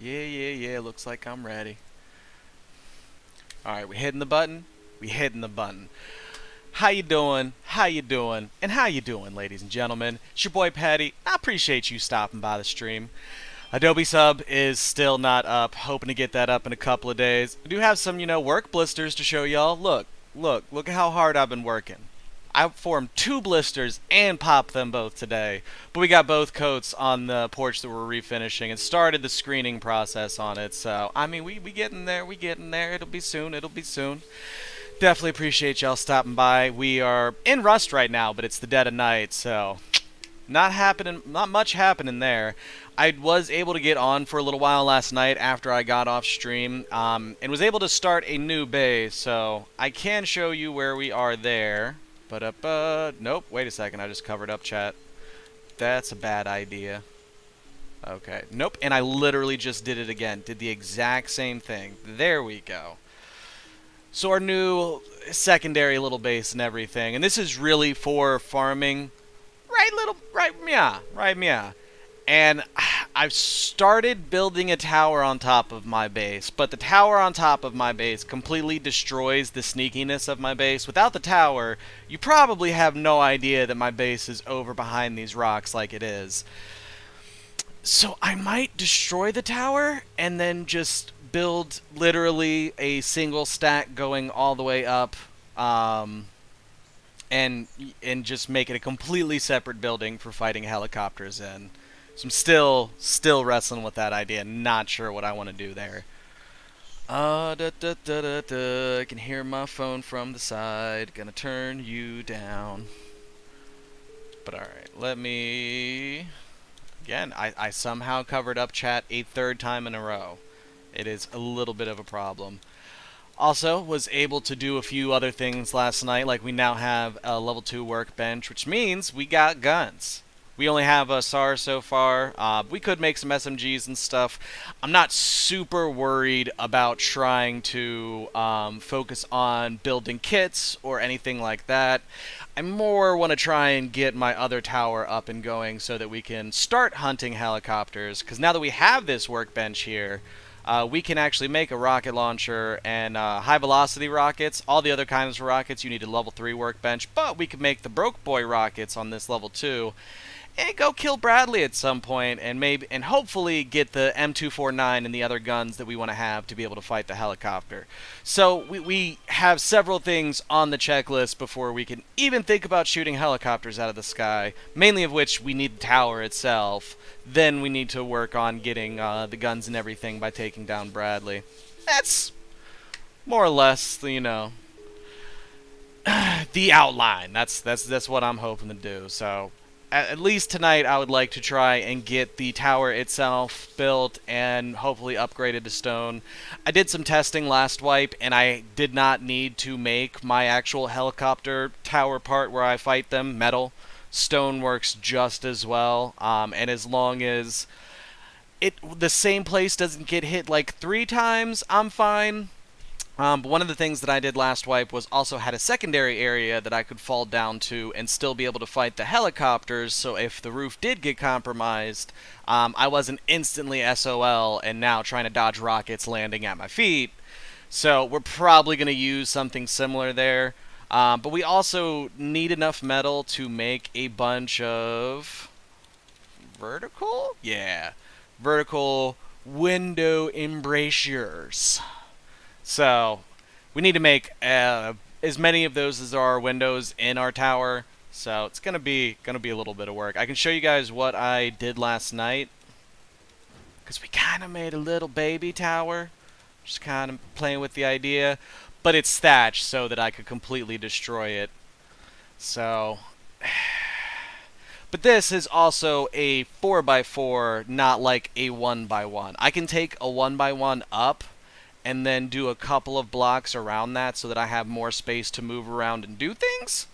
Yeah. Looks like I'm ready. All right, we hitting the button. We hitting the button. How you doing? How you doing? And how you doing, ladies and gentlemen? It's your boy Patty. I appreciate you stopping by the stream. Adobe sub is still not up. Hoping to get that up in a couple of days. I do have some, work blisters to show y'all. Look at how hard I've been working. I formed two blisters and popped them both today. But we got both coats on the porch that we're refinishing and started the screening process on it. So, I mean, we getting there. We getting there. It'll be soon. It'll be soon. Definitely appreciate y'all stopping by. We are in Rust right now, but it's the dead of night, so not much happening there. I was able to get on for a little while last night after I got off stream, and was able to start a new base, so I can show you where we are there. But nope, wait a second, I just covered up chat. That's a bad idea. Okay, nope, and I literally just did it again. Did the exact same thing. There we go. So our new secondary little base and everything, and this is really for farming. Right, yeah. And I've started building a tower on top of my base, but the tower on top of my base completely destroys the sneakiness of my base. Without the tower, you probably have no idea that my base is over behind these rocks like it is. So I might destroy the tower and then just build literally a single stack going all the way up, and just make it a completely separate building for fighting helicopters in. So I'm still wrestling with that idea. Not sure what I want to do there. I can hear my phone from the side. Gonna turn you down. But alright, let me... Again, I somehow covered up chat a third time in a row. It is a little bit of a problem. Also, was able to do a few other things last night, like we now have a level 2 workbench, which means we got guns. We only have a SAR so far. We could make some SMGs and stuff. I'm not super worried about trying to focus on building kits or anything like that. I more want to try and get my other tower up and going so that we can start hunting helicopters, because now that we have this workbench here, we can actually make a rocket launcher and high velocity rockets. All the other kinds of rockets you need a level 3 workbench, but we can make the broke boy rockets on this level 2 and go kill Bradley at some point, and hopefully get the M249 and the other guns that we want to have to be able to fight the helicopter. So we have several things on the checklist before we can even think about shooting helicopters out of the sky, mainly of which we need the tower itself. Then we need to work on getting the guns and everything by taking down Bradley. That's more or less, the outline. That's what I'm hoping to do. So at least tonight, I would like to try and get the tower itself built and hopefully upgraded to stone. I did some testing last wipe, and I did not need to make my actual helicopter tower part where I fight them metal. Stone works just as well, and as long as the same place doesn't get hit like 3 times, I'm fine. But one of the things that I did last wipe was also had a secondary area that I could fall down to and still be able to fight the helicopters, so if the roof did get compromised, I wasn't instantly SOL and now trying to dodge rockets landing at my feet. So we're probably going to use something similar there. But we also need enough metal to make a bunch of vertical? Yeah. Vertical window embrasures. So we need to make as many of those as there are windows in our tower. So it's gonna be a little bit of work. I can show you guys what I did last night, because we kind of made a little baby tower, just kind of playing with the idea, but it's thatched so that I could completely destroy it. So, but this is also a 4x4, not like a 1x1. I can take a 1x1 up and then do a couple of blocks around that so that I have more space to move around and do things.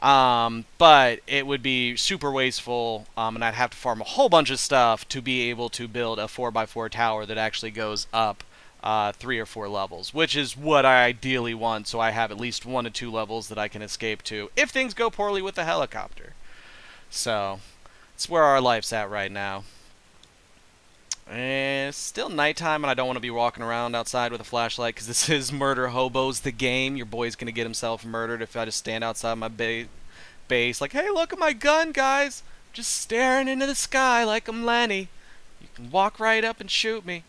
But it would be super wasteful, and I'd have to farm a whole bunch of stuff to be able to build a 4x4 tower that actually goes up 3 or 4 levels, which is what I ideally want, so I have at least 1 to 2 levels that I can escape to if things go poorly with the helicopter. So, it's where our life's at right now. And it's still nighttime, and I don't want to be walking around outside with a flashlight because this is Murder Hobos, the game. Your boy's gonna get himself murdered if I just stand outside my base, like, hey, look at my gun, guys. Just staring into the sky like I'm Lenny. You can walk right up and shoot me.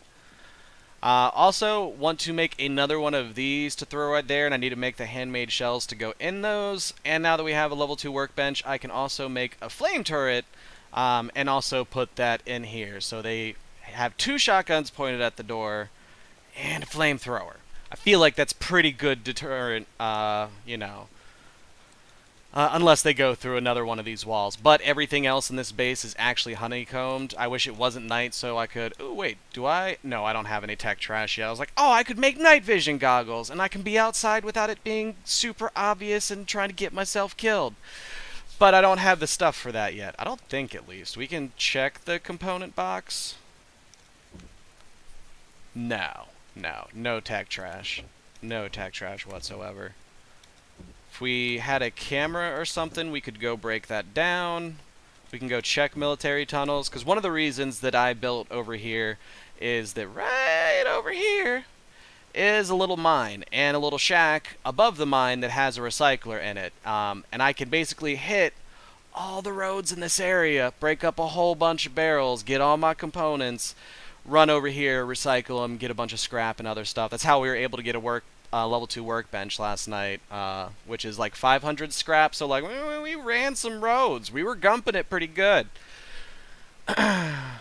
Also, want to make another one of these to throw right there, and I need to make the handmade shells to go in those. And now that we have a level 2 workbench, I can also make a flame turret, and also put that in here. So they have 2 shotguns pointed at the door, and a flamethrower. I feel like that's pretty good deterrent, unless they go through another one of these walls. But everything else in this base is actually honeycombed. I wish it wasn't night so I could... Oh, wait, do I? No, I don't have any tech trash yet. I was like, oh, I could make night vision goggles, and I can be outside without it being super obvious and trying to get myself killed. But I don't have the stuff for that yet. I don't think, at least. We can check the component box. No tech trash. No tech trash whatsoever. If we had a camera or something, we could go break that down. We can go check military tunnels, because one of the reasons that I built over here is that right over here is a little mine and a little shack above the mine that has a recycler in it. And I can basically hit all the roads in this area, break up a whole bunch of barrels, get all my components, run over here, recycle them, get a bunch of scrap and other stuff. That's how we were able to get a level 2 workbench last night, which is like 500 scrap. So like we ran some roads. We were gumping it pretty good. My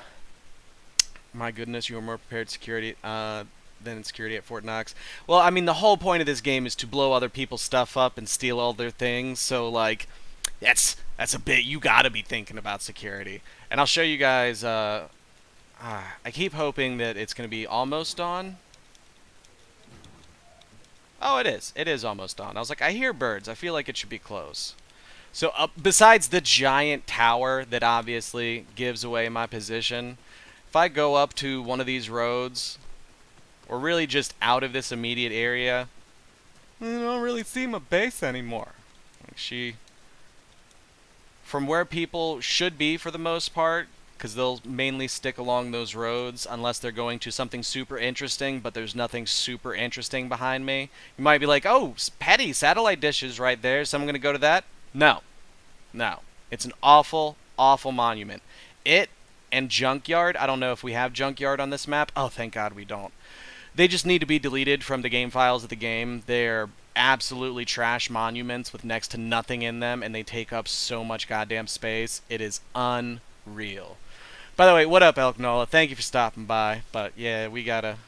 goodness, you were more prepared security than security at Fort Knox. Well, I mean, the whole point of this game is to blow other people's stuff up and steal all their things. So like, that's a bit, you gotta be thinking about security. And I'll show you guys. I keep hoping that it's gonna be almost dawn. Oh, it is. It is almost dawn. I was like, I hear birds. I feel like it should be close. So besides the giant tower that obviously gives away my position, if I go up to one of these roads, or really just out of this immediate area, I don't really see my base anymore. Like from where people should be for the most part, because they'll mainly stick along those roads unless they're going to something super interesting, but there's nothing super interesting behind me. You might be like, oh, petty satellite dishes right there, so I'm going to go to that. No. It's an awful, awful monument. It and Junkyard, I don't know if we have Junkyard on this map. Oh, thank God we don't. They just need to be deleted from the game files of the game. They're absolutely trash monuments with next to nothing in them, and they take up so much goddamn space. It is unreal. By the way, what up, Elk Nola? Thank you for stopping by. But yeah, we gotta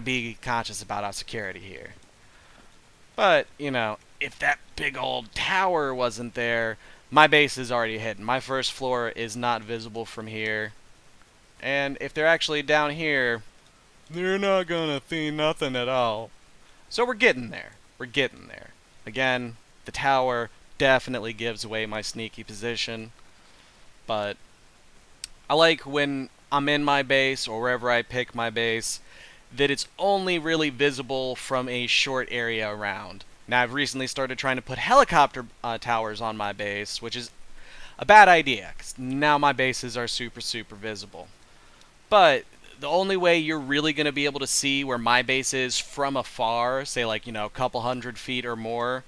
be conscious about our security here. But you know, if that big old tower wasn't there, my base is already hidden. My first floor is not visible from here, and if they're actually down here, they're not gonna see nothing at all. So we're getting there. We're getting there. Again, the tower definitely gives away my sneaky position, but I like when I'm in my base, or wherever I pick my base, that it's only really visible from a short area around. Now, I've recently started trying to put helicopter towers on my base, which is a bad idea, because now my bases are super, super visible. But the only way you're really going to be able to see where my base is from afar, say like, you know, a couple 100 feet or more,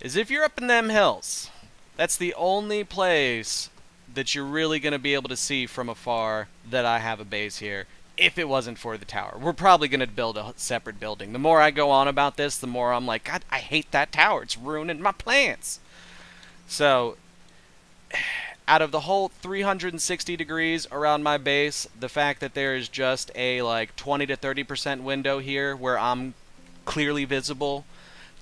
is if you're up in them hills. That's the only place that you're really going to be able to see from afar that I have a base here, if it wasn't for the tower. We're probably going to build a separate building. The more I go on about this, the more I'm like, God, I hate that tower. It's ruining my plans. So, out of the whole 360 degrees around my base, the fact that there is just a like 20 to 30% window here where I'm clearly visible,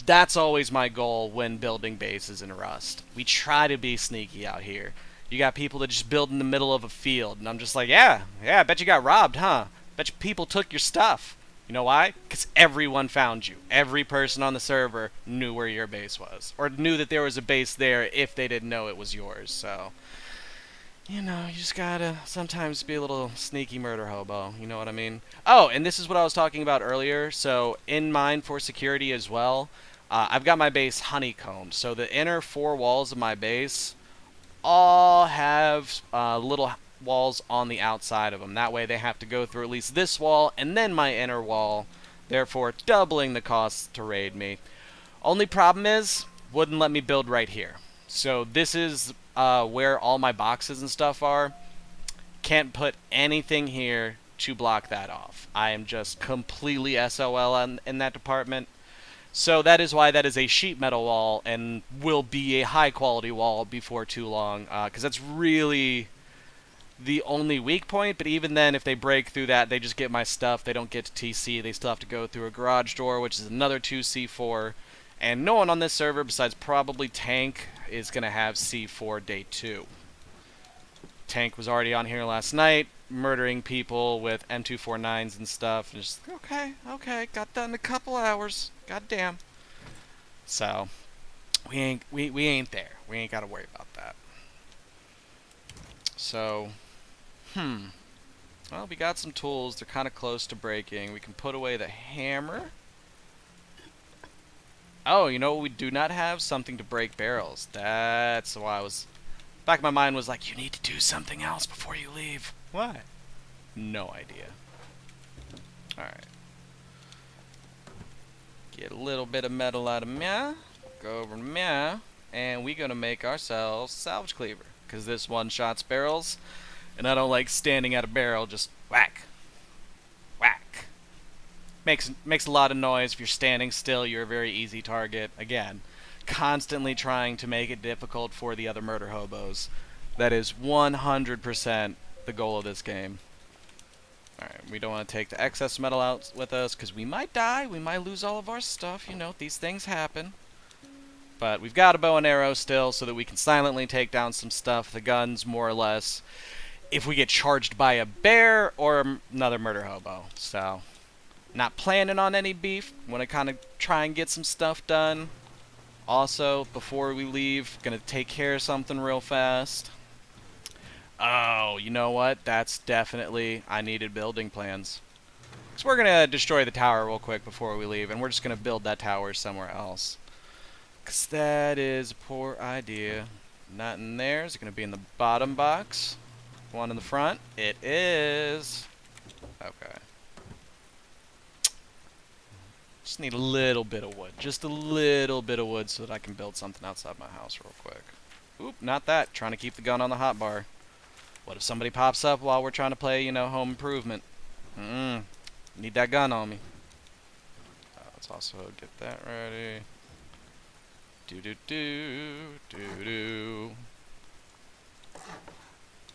that's always my goal when building bases in Rust. We try to be sneaky out here. You got people that just build in the middle of a field, and I'm just like, yeah, I bet you got robbed, huh? Bet you people took your stuff. You know why? Because everyone found you. Every person on the server knew where your base was, or knew that there was a base there if they didn't know it was yours. So, you know, you just gotta sometimes be a little sneaky murder hobo. You know what I mean? Oh, and this is what I was talking about earlier. So, in mind for security as well, I've got my base honeycombed. So the inner 4 walls of my base all have little walls on the outside of them. That way they have to go through at least this wall and then my inner wall, therefore doubling the cost to raid me. Only problem is, wouldn't let me build right here. So this is where all my boxes and stuff are. Can't put anything here to block that off. I am just completely SOL in that department. So that is why that is a sheet metal wall and will be a high quality wall before too long, because that's really the only weak point. But even then, if they break through that, they just get my stuff. They don't get to TC. They still have to go through a garage door, which is another 2C4. And no one on this server, besides probably Tank, is going to have C4 day 2. Tank was already on here last night, murdering people with M249s and stuff. And just, okay, got that in a couple hours. God damn. So, we ain't there. We ain't got to worry about that. So, well, we got some tools. They're kind of close to breaking. We can put away the hammer. Oh, you know what we do not have? Something to break barrels. That's why I was... Back of my mind was like, you need to do something else before you leave. What? No idea. Alright. Get a little bit of metal out of Mia. Go over to Mia. And we're going to make ourselves a salvage cleaver. Because this one-shots barrels. And I don't like standing at a barrel. Just whack. Whack. Makes a lot of noise. If you're standing still, you're a very easy target. Again, constantly trying to make it difficult for the other murder hobos. That is 100% the goal of this game. Alright, we don't want to take the excess metal out with us, because we might die, we might lose all of our stuff, you know, these things happen. But we've got a bow and arrow still, so that we can silently take down some stuff, the guns, more or less, if we get charged by a bear or another murder hobo. So, not planning on any beef, want to kind of try and get some stuff done. Also, before we leave, gonna take care of something real fast. Oh, you know what? That's definitely... I needed building plans. So we're gonna destroy the tower real quick before we leave, and we're just gonna build that tower somewhere else. Because that is a poor idea. Not in there. Is it gonna be in the bottom box? One in the front? It is. Okay. Just need a little bit of wood. Just a little bit of wood so that I can build something outside my house real quick. Oop, not that. Trying to keep the gun on the hotbar. What if somebody pops up while we're trying to play, you know, home improvement? Need that gun on me. Let's also get that ready. Do.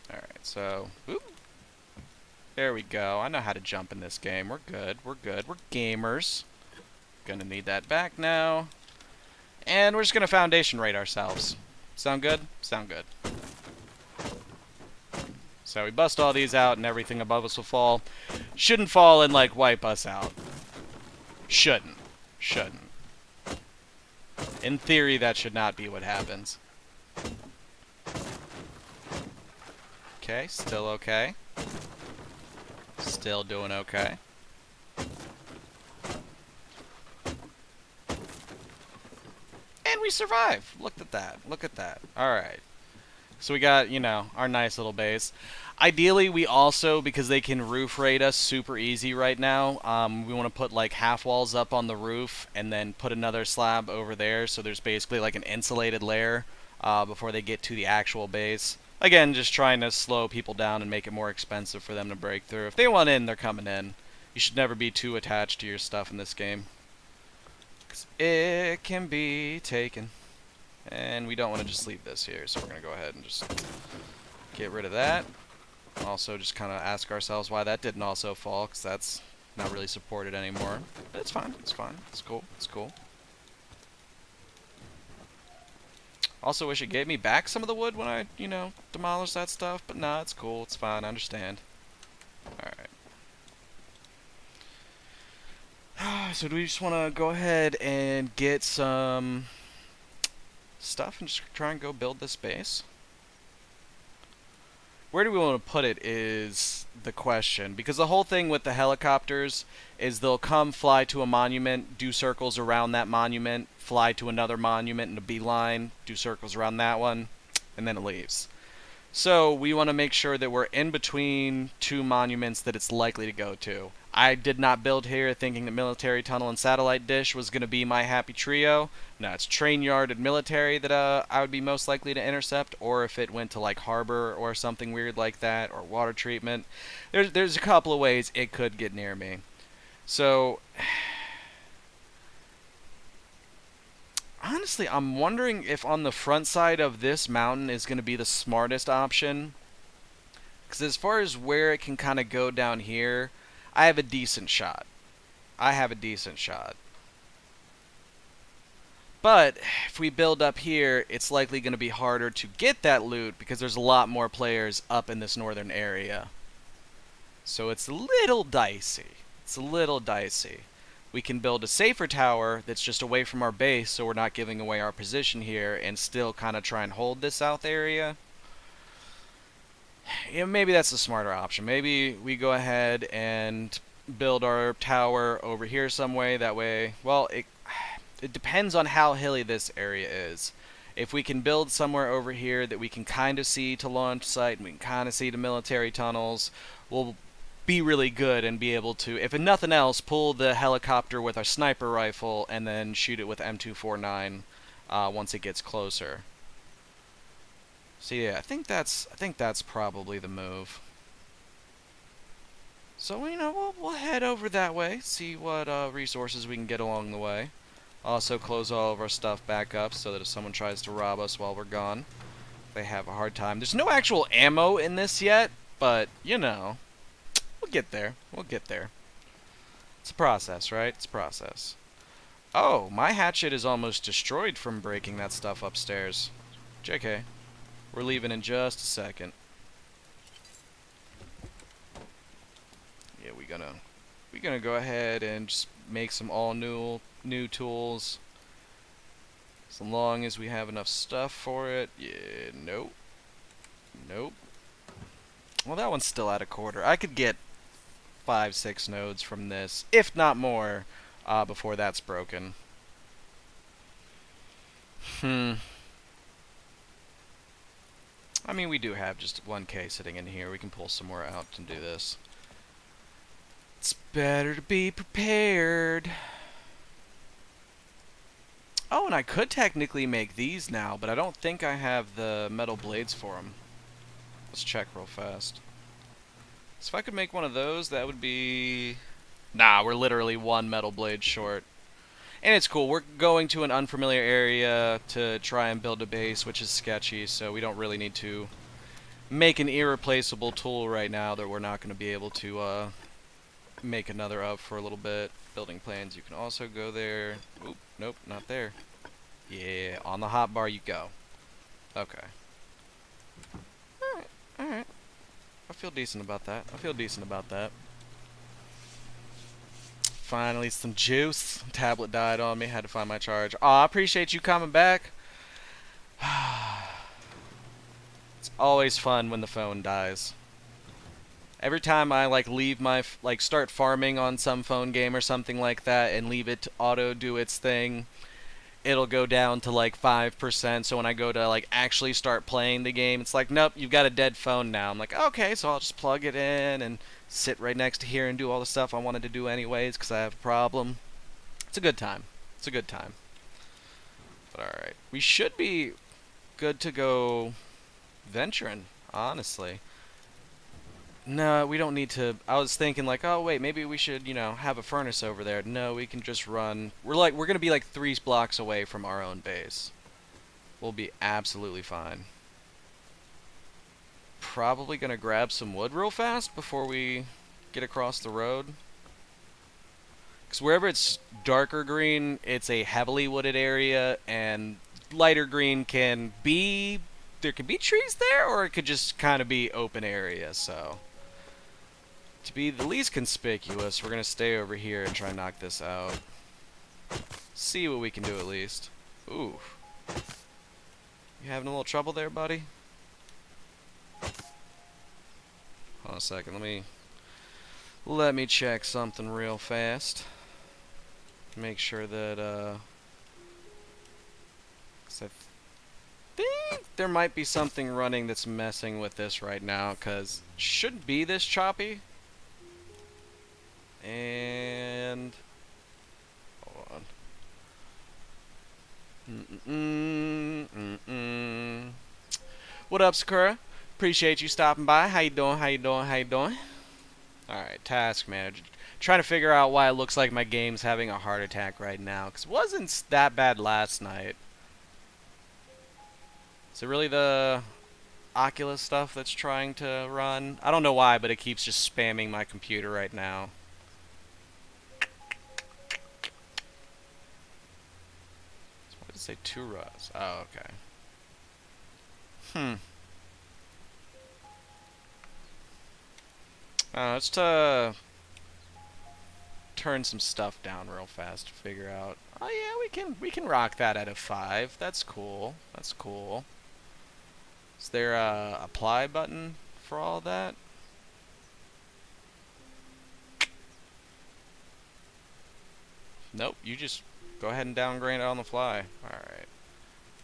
Alright, so... Oop. There we go. I know how to jump in this game. We're good. We're gamers. Gonna need that back now. And we're just gonna foundation rate ourselves. Sound good? Sound good. So we bust all these out and everything above us will fall. Shouldn't fall and, like, wipe us out. Shouldn't. In theory, that should not be what happens. Okay, still okay. Still doing okay. And we survive. Look at that. Look at that. Alright. So we got, you know, our nice little base. Ideally, we also, because they can roof raid us super easy right now, we want to put, like, half walls up on the roof and then put another slab over there, so there's basically, like, an insulated layer before they get to the actual base. Again, just trying to slow people down and make it more expensive for them to break through. If they want in, they're coming in. You should never be too attached to your stuff in this game, 'cause it can be taken. And we don't want to just leave this here, so we're going to go ahead and just get rid of that. Also, just kind of ask ourselves why that didn't also fall, because that's not really supported anymore. But it's fine, it's fine, it's cool, it's cool. Also wish it gave me back some of the wood when I, you know, demolished that stuff, but nah, it's cool, it's fine, I understand. Alright. So do we just want to go ahead and get some stuff and just try and go build this base? Where do we want to put it is the question, because the whole thing with the helicopters is they'll come, fly to a monument, do circles around that monument, fly to another monument in a beeline, do circles around that one, and then it leaves. So we want to make sure that we're in between two monuments that it's likely to go to. I did not build here thinking that military tunnel and satellite dish was going to be my happy trio. No, it's train yard and military that I would be most likely to intercept, or if it went to like harbor or something weird like that, or water treatment. There's a couple of ways it could get near me. So honestly, I'm wondering if on the front side of this mountain is going to be the smartest option. Because as far as where it can kind of go down here, I have a decent shot. I have a decent shot. But if we build up here, it's likely going to be harder to get that loot because there's a lot more players up in this northern area. So it's a little dicey. It's a little dicey. We can build a safer tower that's just away from our base so we're not giving away our position here and still kind of try and hold this south area. Yeah, maybe that's the smarter option. Maybe we go ahead and build our tower over here some way. That way, well, it depends on how hilly this area is. If we can build somewhere over here that we can kind of see to launch site and we can kind of see to military tunnels, we'll be really good and be able to, if nothing else, pull the helicopter with our sniper rifle and then shoot it with M249 once it gets closer. So yeah, I think that's probably the move. So we'll head over that way, see what resources we can get along the way. Also close all of our stuff back up so that if someone tries to rob us while we're gone, they have a hard time. There's no actual ammo in this yet, but we'll get there. We'll get there. It's a process, right? It's a process. Oh, my hatchet is almost destroyed from breaking that stuff upstairs. JK. We're leaving in just a second. Yeah, we're gonna go ahead and just make some all new tools. As long as we have enough stuff for it. Yeah, nope. Nope. Well, that one's still at a quarter. I could get 5-6 nodes from this, if not more, before that's broken. I mean, we do have just 1K sitting in here. We can pull some more out and do this. It's better to be prepared. Oh, and I could technically make these now, but I don't think I have the metal blades for them. Let's check real fast. So if I could make one of those, that would be... Nah, we're literally one metal blade short. And it's cool. We're going to an unfamiliar area to try and build a base, which is sketchy, so we don't really need to make an irreplaceable tool right now that we're not going to be able to make another of for a little bit. Building plans, you can also go there. Oop, nope, not there. Yeah, on the hotbar you go. Okay. Alright, alright. I feel decent about that. I feel decent about that. Finally, some juice. Tablet died on me. Had to find my charge. Aw, I appreciate you coming back. It's always fun when the phone dies. Every time I leave my start farming on some phone game or something like that and leave it to auto do its thing, it'll go down to 5%. So when I go to actually start playing the game, it's like, nope, you've got a dead phone now. I'm like, okay, so I'll just plug it in and sit right next to here and do all the stuff I wanted to do anyways because I have a problem. It's a good time. It's a good time. But alright. We should be good to go venturing, honestly. No, we don't need to. I was thinking oh wait, maybe we should, have a furnace over there. No, we can just run. We're going to be 3 blocks away from our own base. We'll be absolutely fine. Probably going to grab some wood real fast before we get across the road. Because wherever it's darker green, it's a heavily wooded area, and lighter green can be... There could be trees there, or it could just kind of be open area, so... To be the least conspicuous, we're going to stay over here and try and knock this out. See what we can do at least. Ooh. You having a little trouble there, buddy? Hold on a second, let me check something real fast. Make sure that, 'cause I think there might be something running that's messing with this right now, because it shouldn't be this choppy. And hold on. What up, Sakura? Appreciate you stopping by. How you doing? How you doing? How you doing? Alright, task manager. Trying to figure out why it looks like my game's having a heart attack right now, because it wasn't that bad last night. Is it really the Oculus stuff that's trying to run? I don't know why, but it keeps just spamming my computer right now. Why did it say 2 rows? Oh, okay. Let's turn some stuff down real fast to figure out. Oh yeah, we can rock that at a 5. That's cool. That's cool. Is there a apply button for all that? Nope. You just go ahead and downgrade it on the fly. All right.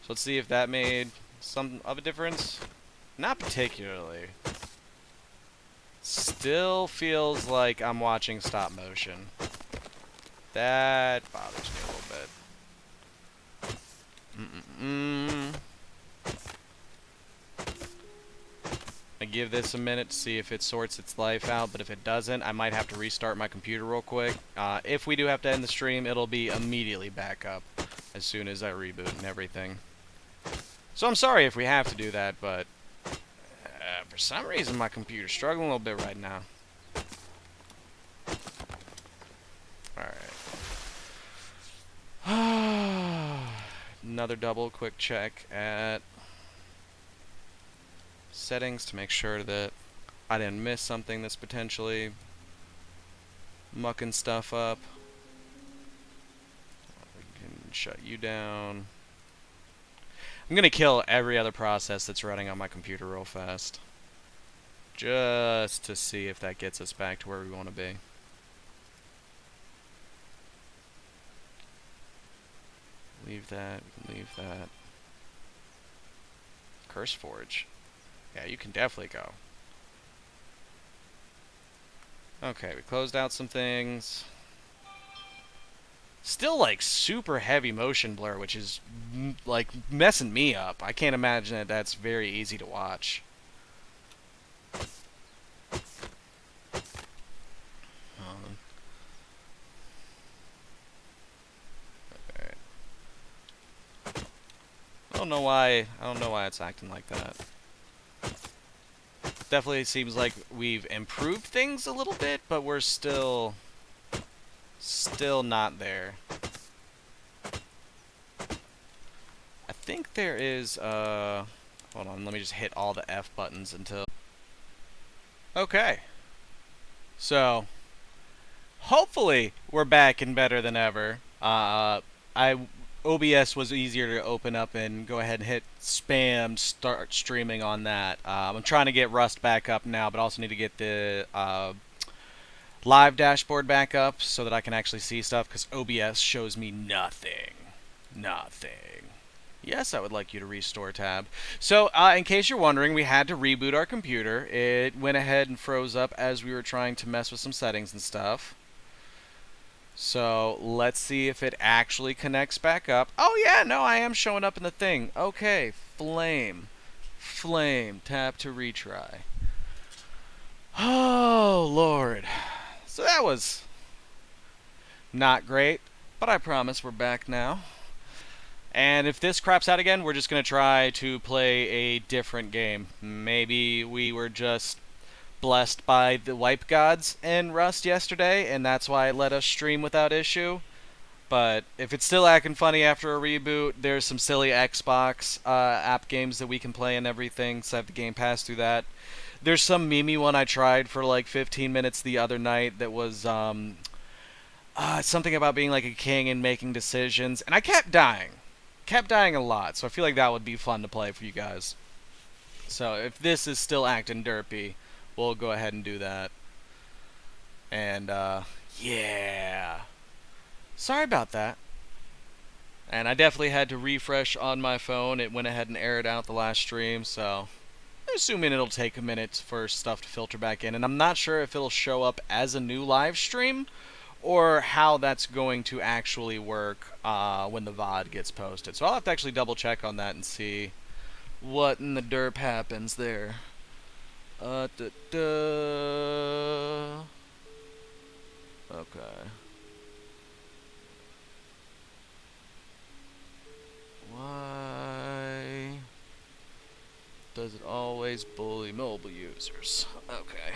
So let's see if that made some of a difference. Not particularly. Still feels like I'm watching stop motion. That bothers me a little bit. I give this a minute to see if it sorts its life out, but if it doesn't, I might have to restart my computer real quick. If we do have to end the stream, it'll be immediately back up as soon as I reboot and everything. So I'm sorry if we have to do that, but for some reason my computer's struggling a little bit right now. Alright. Another double quick check at settings to make sure that I didn't miss something that's potentially mucking stuff up. We can shut you down. I'm gonna kill every other process that's running on my computer real fast, just to see if that gets us back to where we want to be. Leave that, leave that. CurseForge. Yeah, you can definitely go. Okay, we closed out some things. Still, like, super heavy motion blur, which is, like, messing me up. I can't imagine that that's very easy to watch. Okay. I don't know why it's acting like that. Definitely seems like we've improved things a little bit, but we're still not there. I think there is hold on, let me just hit all the F buttons until. Okay. So hopefully we're back and better than ever. OBS was easier to open up and go ahead and hit spam, start streaming on that. I'm trying to get Rust back up now, but also need to get the live dashboard back up so that I can actually see stuff, because OBS shows me nothing. Nothing. Yes, I would like you to restore tab. So, in case you're wondering, we had to reboot our computer. It went ahead and froze up as we were trying to mess with some settings and stuff. So let's see if it actually connects back up. Oh yeah, no, I am showing up in the thing. Okay, flame. Tap to retry. Oh, Lord. So that was not great, but I promise we're back now. And if this craps out again, we're just going to try to play a different game. Maybe we were just blessed by the wipe gods in Rust yesterday, and that's why it let us stream without issue. But if it's still acting funny after a reboot, there's some silly Xbox app games that we can play and everything, so I have the Game Pass through that. There's some memey one I tried for like 15 minutes the other night that was something about being like a king and making decisions, and I kept dying. Kept dying a lot, so I feel like that would be fun to play for you guys. So if this is still acting derpy, we'll go ahead and do that. And, yeah. Sorry about that. And I definitely had to refresh on my phone. It went ahead and aired out the last stream, so I'm assuming it'll take a minute for stuff to filter back in. And I'm not sure if it'll show up as a new live stream or how that's going to actually work when the VOD gets posted. So I'll have to actually double check on that and see what in the derp happens there. Okay. Why does it always bully mobile users? Okay.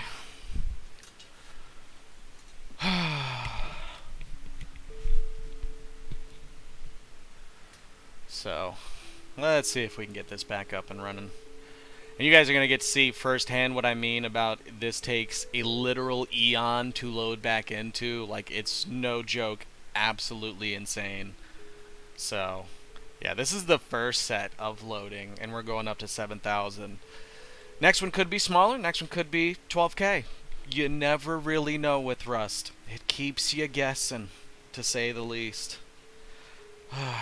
So, let's see if we can get this back up and running. And you guys are going to get to see firsthand what I mean about this takes a literal eon to load back into. Like, it's no joke, absolutely insane. So, yeah, this is the first set of loading, and we're going up to 7,000. Next one could be smaller, next one could be 12K. You never really know with Rust. It keeps you guessing, to say the least.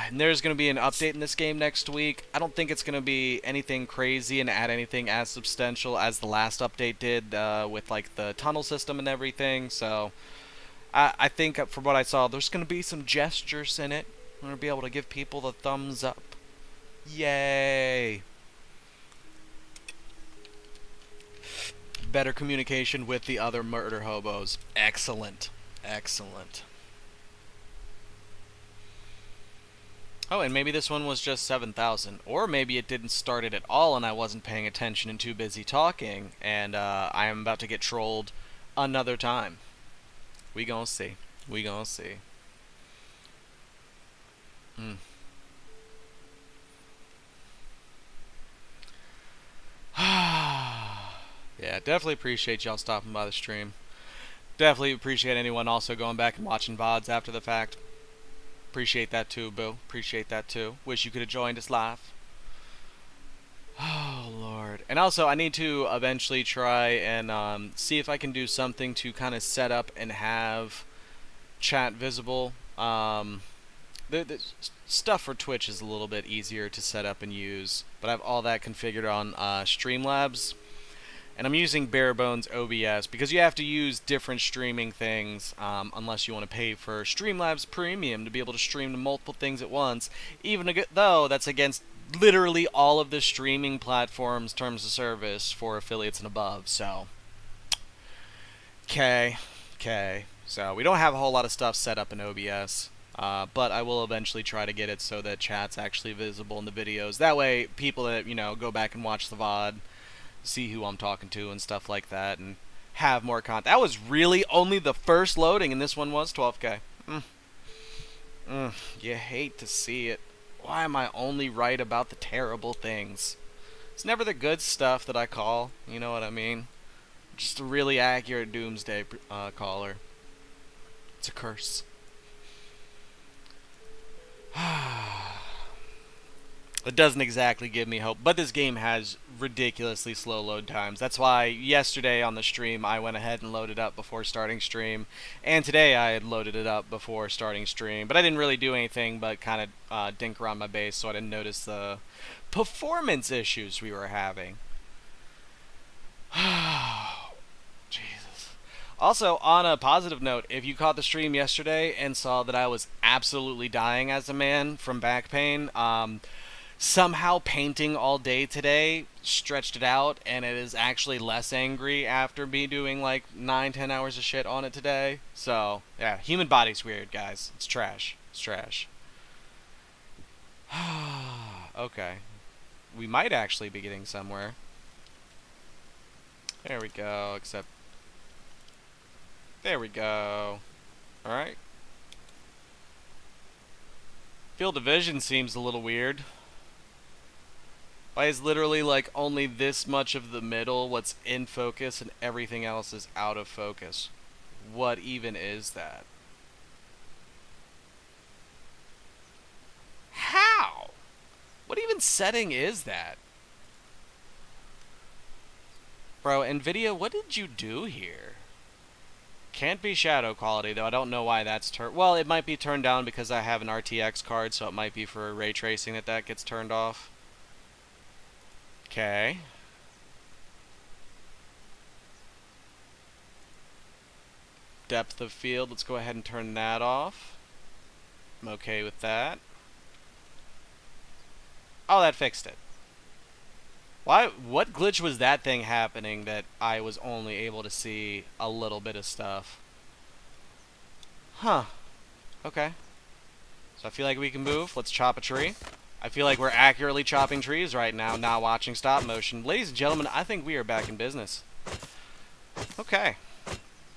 And there's going to be an update in this game next week. I don't think it's going to be anything crazy and add anything as substantial as the last update did with like the tunnel system and everything. So I think from what I saw, there's going to be some gestures in it. I'm going to be able to give people the thumbs up. Yay! Better communication with the other murder hobos. Excellent. Excellent. Oh, and maybe this one was just 7,000. Or maybe it didn't start it at all and I wasn't paying attention and too busy talking. And I am about to get trolled another time. We gonna see. We gonna see. Yeah, definitely appreciate y'all stopping by the stream. Definitely appreciate anyone also going back and watching VODs after the fact. Appreciate that too, Boo. Appreciate that too. Wish you could have joined us live. Oh, Lord. And also, I need to eventually try and see if I can do something to kind of set up and have chat visible. The stuff for Twitch is a little bit easier to set up and use, but I have all that configured on Streamlabs. And I'm using bare bones OBS because you have to use different streaming things unless you want to pay for Streamlabs Premium to be able to stream to multiple things at once, even though that's against literally all of the streaming platforms' terms of service for affiliates and above. So, okay. So we don't have a whole lot of stuff set up in OBS. But I will eventually try to get it so that chat's actually visible in the videos. That way, people that, go back and watch the VOD see who I'm talking to and stuff like that, and have more content. That was really only the first loading, and this one was 12K. You hate to see it. Why am I only right about the terrible things? It's never the good stuff that I call, you know what I mean? Just a really accurate doomsday caller. It's a curse. It doesn't exactly give me hope, but this game has ridiculously slow load times. That's why yesterday on the stream I went ahead and loaded up before starting stream, and today I had loaded it up before starting stream, but I didn't really do anything but kind of dink around my base, so I didn't notice the performance issues we were having. Jesus. Also, on a positive note, if you caught the stream yesterday and saw that I was absolutely dying as a man from back pain, somehow painting all day today stretched it out, and it is actually less angry after me doing like 9-10 hours of shit on it today. So yeah, human body's weird, guys. It's trash. It's trash. Okay, we might actually be getting somewhere. There we go. Except there we go. All right. Field of vision seems a little weird. Why is literally like only this much of the middle what's in focus and everything else is out of focus? What even is that? How? What even setting is that? Bro, NVIDIA, what did you do here? Can't be shadow quality, though. I don't know why that's well, it might be turned down because I have an RTX card, so it might be for ray tracing that gets turned off. Okay. Depth of field, let's go ahead and turn that off. I'm okay with that. Oh, that fixed it. Why? What glitch was that thing happening that I was only able to see a little bit of stuff? Huh. Okay. So I feel like we can move. Let's chop a tree. I feel like we're accurately chopping trees right now, not watching stop motion. Ladies and gentlemen, I think we are back in business. Okay.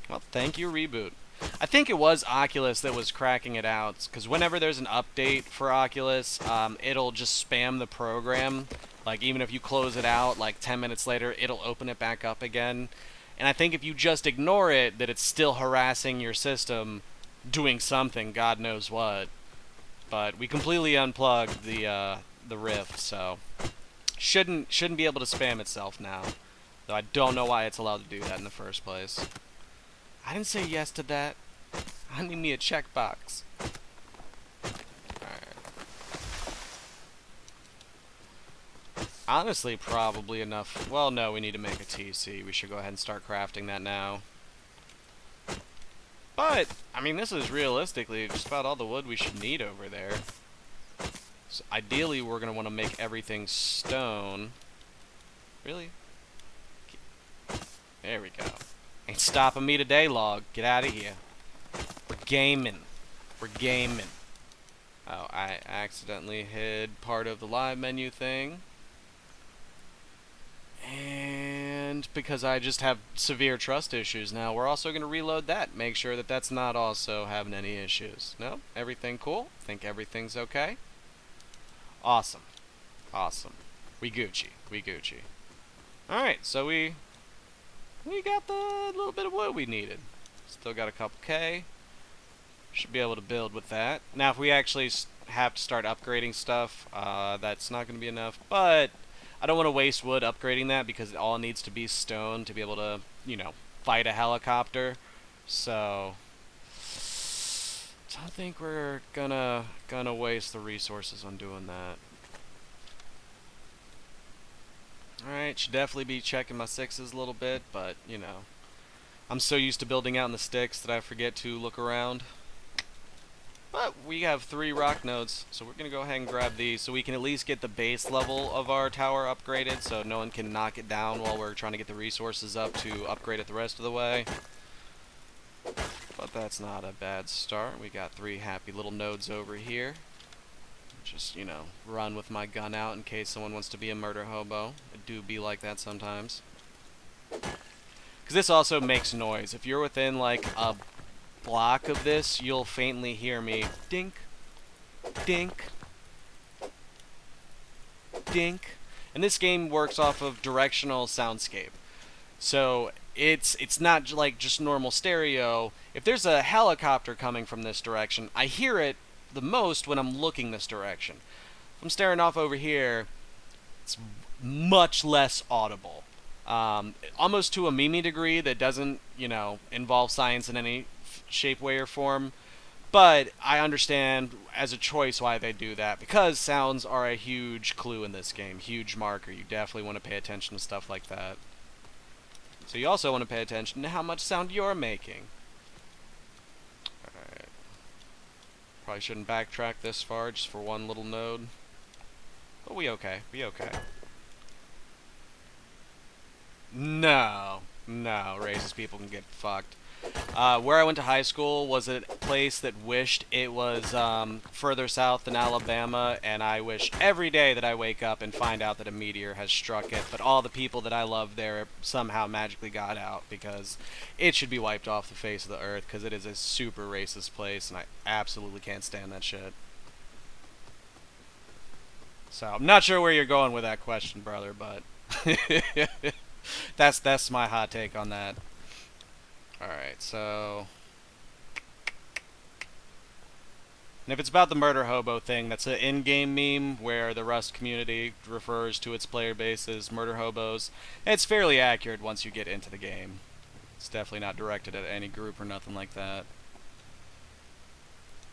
Well, thank you, Reboot. I think it was Oculus that was cracking it out, because whenever there's an update for Oculus, it'll just spam the program. Like, even if you close it out, like 10 minutes later, it'll open it back up again. And I think if you just ignore it, that it's still harassing your system, doing something, God knows what. But we completely unplugged the Rift, so shouldn't be able to spam itself now. Though I don't know why it's allowed to do that in the first place. I didn't say yes to that. I need me a checkbox. Alright. Honestly, probably enough. Well, no, we need to make a TC. We should go ahead and start crafting that now. But, I mean, this is realistically just about all the wood we should need over there. So ideally, we're going to want to make everything stone. Really? There we go. Ain't stopping me today, log. Get out of here. We're gaming. We're gaming. Oh, I accidentally hid part of the live menu thing. And because I just have severe trust issues now, we're also going to reload that. Make sure that that's not also having any issues. No? Everything cool? Think everything's okay? Awesome. Awesome. We Gucci. We Gucci. Alright, so we got the little bit of wood we needed. Still got a couple K. Should be able to build with that. Now, if we actually have to start upgrading stuff, that's not going to be enough. But I don't want to waste wood upgrading that because it all needs to be stone to be able to, you know, fight a helicopter. So I don't think we're gonna waste the resources on doing that. Alright, should definitely be checking my sixes a little bit, but, you know, I'm so used to building out in the sticks that I forget to look around. But we have 3 rock nodes, so we're going to go ahead and grab these so we can at least get the base level of our tower upgraded so no one can knock it down while we're trying to get the resources up to upgrade it the rest of the way. But that's not a bad start. We got 3 happy little nodes over here. Just, you know, run with my gun out in case someone wants to be a murder hobo. It do be like that sometimes. Because this also makes noise. If you're within, like, a block of this, you'll faintly hear me dink, dink, dink. And this game works off of directional soundscape. So it's not like just normal stereo. If there's a helicopter coming from this direction, I hear it the most when I'm looking this direction. If I'm staring off over here, it's much less audible. Almost to a Mimi degree that doesn't, you know, involve science in any shape, way, or form. But I understand as a choice why they do that, because sounds are a huge clue in this game, huge marker. You definitely want to pay attention to stuff like that. So you also want to pay attention to how much sound you're making. Alright. Probably shouldn't backtrack this far just for one little node. But we okay. We okay. No. No, racist people can get fucked. Where I went to high school was a place that wished it was further south than Alabama, and I wish every day that I wake up and find out that a meteor has struck it, but all the people that I love there somehow magically got out, because it should be wiped off the face of the earth, because it is a super racist place, and I absolutely can't stand that shit. So, I'm not sure where you're going with that question, brother, but that's my hot take on that. Alright, so... And if it's about the murder hobo thing, that's an in-game meme where the Rust community refers to its player base as murder hobos. It's fairly accurate once you get into the game. It's definitely not directed at any group or nothing like that.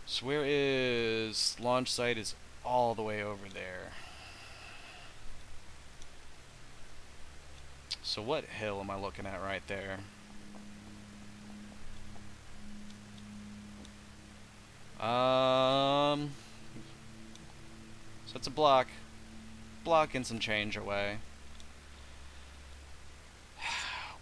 So where is... launch site is all the way over there. So what hill am I looking at right there? So it's a block and some change away.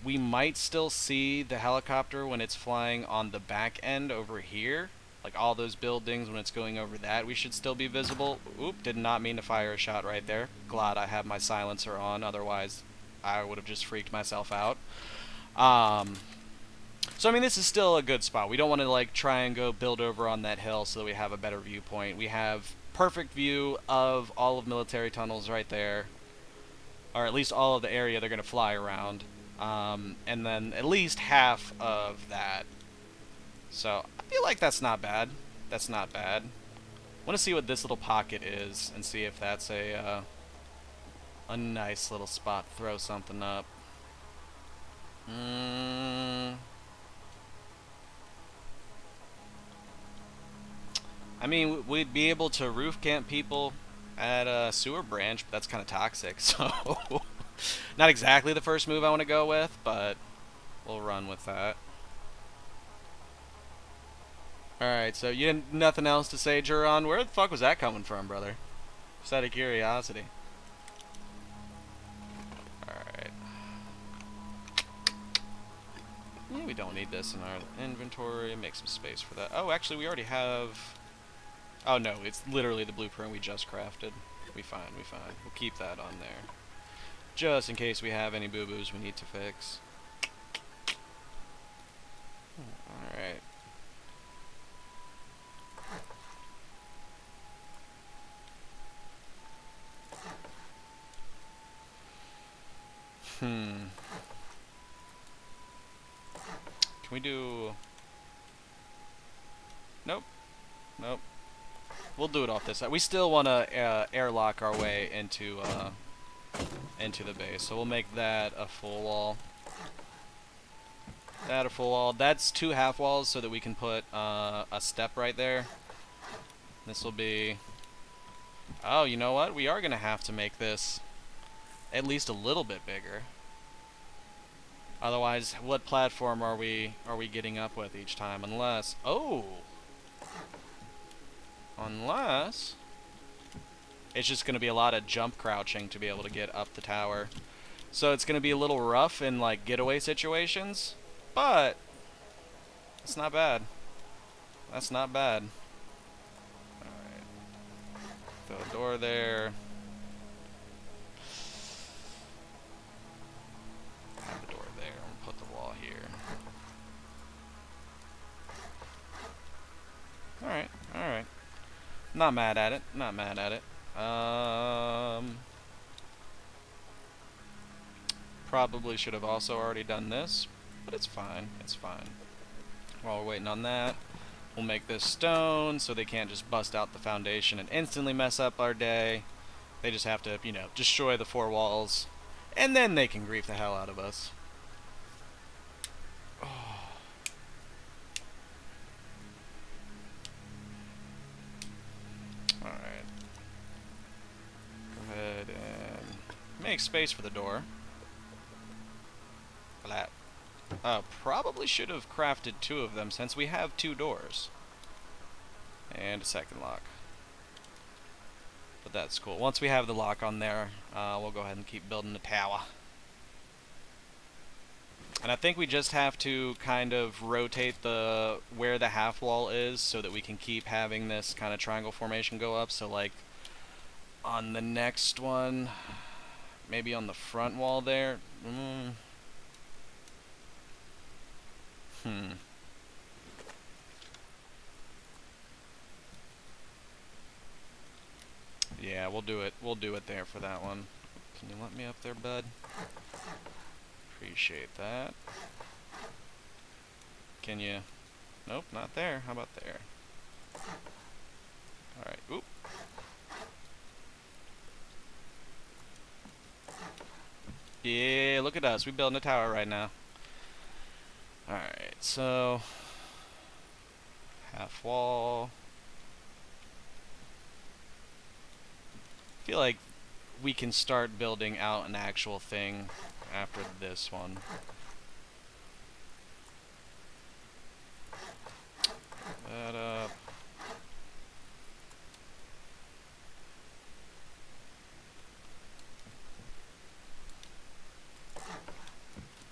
We might still see the helicopter when it's flying on the back end over here. Like all those buildings, when it's going over that, we should still be visible. Oop, did not mean to fire a shot right there. Glad I have my silencer on, otherwise I would have just freaked myself out. So I mean, this is still a good spot. We don't want to like try and go build over on that hill so that we have a better viewpoint. We have perfect view of all of military tunnels right there, or at least all of the area they're going to fly around, and then at least half of that. So I feel like that's not bad. That's not bad. I want to see what this little pocket is and see if that's a nice little spot to throw something up. I mean, we'd be able to roof camp people at a sewer branch, but that's kind of toxic, so not exactly the first move I want to go with, but we'll run with that. Alright, so you had nothing else to say, Juron? Where the fuck was that coming from, brother? Just out of curiosity. Alright. Yeah, we don't need this in our inventory. Make some space for that. Oh, actually, we already have... Oh, no, it's literally the blueprint we just crafted. We fine. We'll keep that on there. Just in case we have any boo-boos we need to fix. Alright. Can we do... Nope. We'll do it off this side. We still want to airlock our way into the base, so we'll make that a full wall. That's 2 half walls so that we can put a step right there. This will be... Oh, you know what? We are going to have to make this at least a little bit bigger. Otherwise, what platform are we getting up with each time? Unless... Oh! Unless... It's just going to be a lot of jump crouching to be able to get up the tower. So it's going to be a little rough in, like, getaway situations. But... It's not bad. That's not bad. Alright. Throw a door there. Have the door there. I'm going to put the wall here. Alright. Not mad at it. Probably should have also already done this, but it's fine. While we're waiting on that, we'll make this stone so they can't just bust out the foundation and instantly mess up our day. They just have to, destroy the 4 walls, and then they can grief the hell out of us. Alright. Go ahead and make space for the door. That. Probably should have crafted 2 of them since we have 2 doors. And a second lock. But that's cool. Once we have the lock on there, we'll go ahead and keep building the tower. And I think we just have to kind of rotate where the half wall is so that we can keep having this kind of triangle formation go up. So like on the next one, maybe on the front wall there. Yeah, we'll do it. We'll do it there for that one. Can you let me up there, bud? Appreciate that. Can you? Nope, not there. How about there? Alright, oop. Yeah, look at us. We're building a tower right now. Alright, so half wall. I feel like we can start building out an actual thing after this one. That up.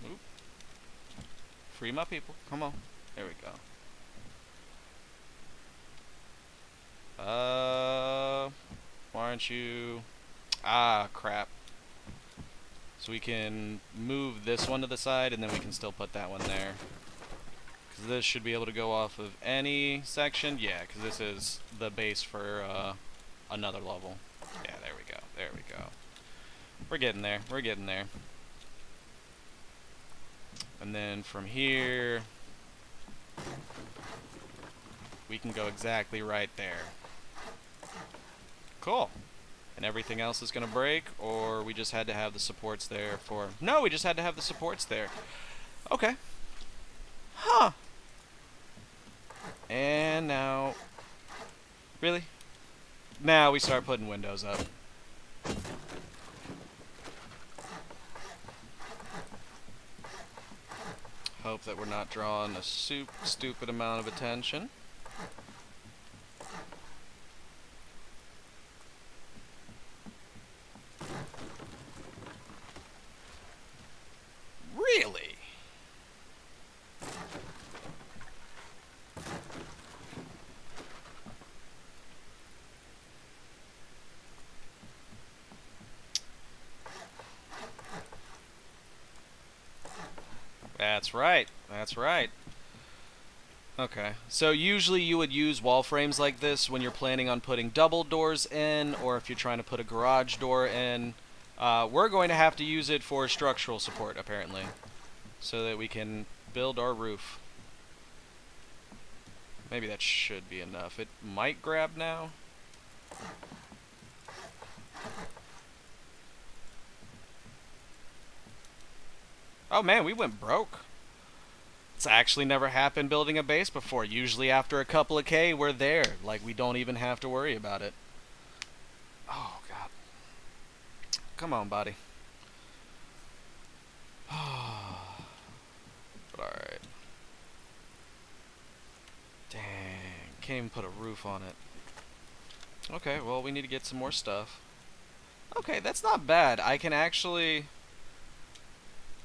Oop. Free my people. Come on. There we go. Why aren't you... Ah, crap. So we can move this one to the side, and then we can still put that one there. Because this should be able to go off of any section. Yeah, because this is the base for another level. Yeah, there we go. There we go. We're getting there. We're getting there. And then from here, we can go exactly right there. Cool. And everything else is going to break, or we just had to have the supports there for... No, we just had to have the supports there. Okay. Huh. And now... Really? Now we start putting windows up. Hope that we're not drawing a stupid amount of attention. Really? That's right. That's right. Okay. So usually you would use wall frames like this when you're planning on putting double doors in, or if you're trying to put a garage door in. We're going to have to use it for structural support, apparently, so that we can build our roof. Maybe that should be enough. It might grab now. Oh man, we went broke. It's actually never happened building a base before. Usually after a couple of K, we're there. Like, we don't even have to worry about it. Oh, God. Come on, buddy. But alright. Dang. Can't even put a roof on it. Okay, well, we need to get some more stuff. Okay, that's not bad. I can actually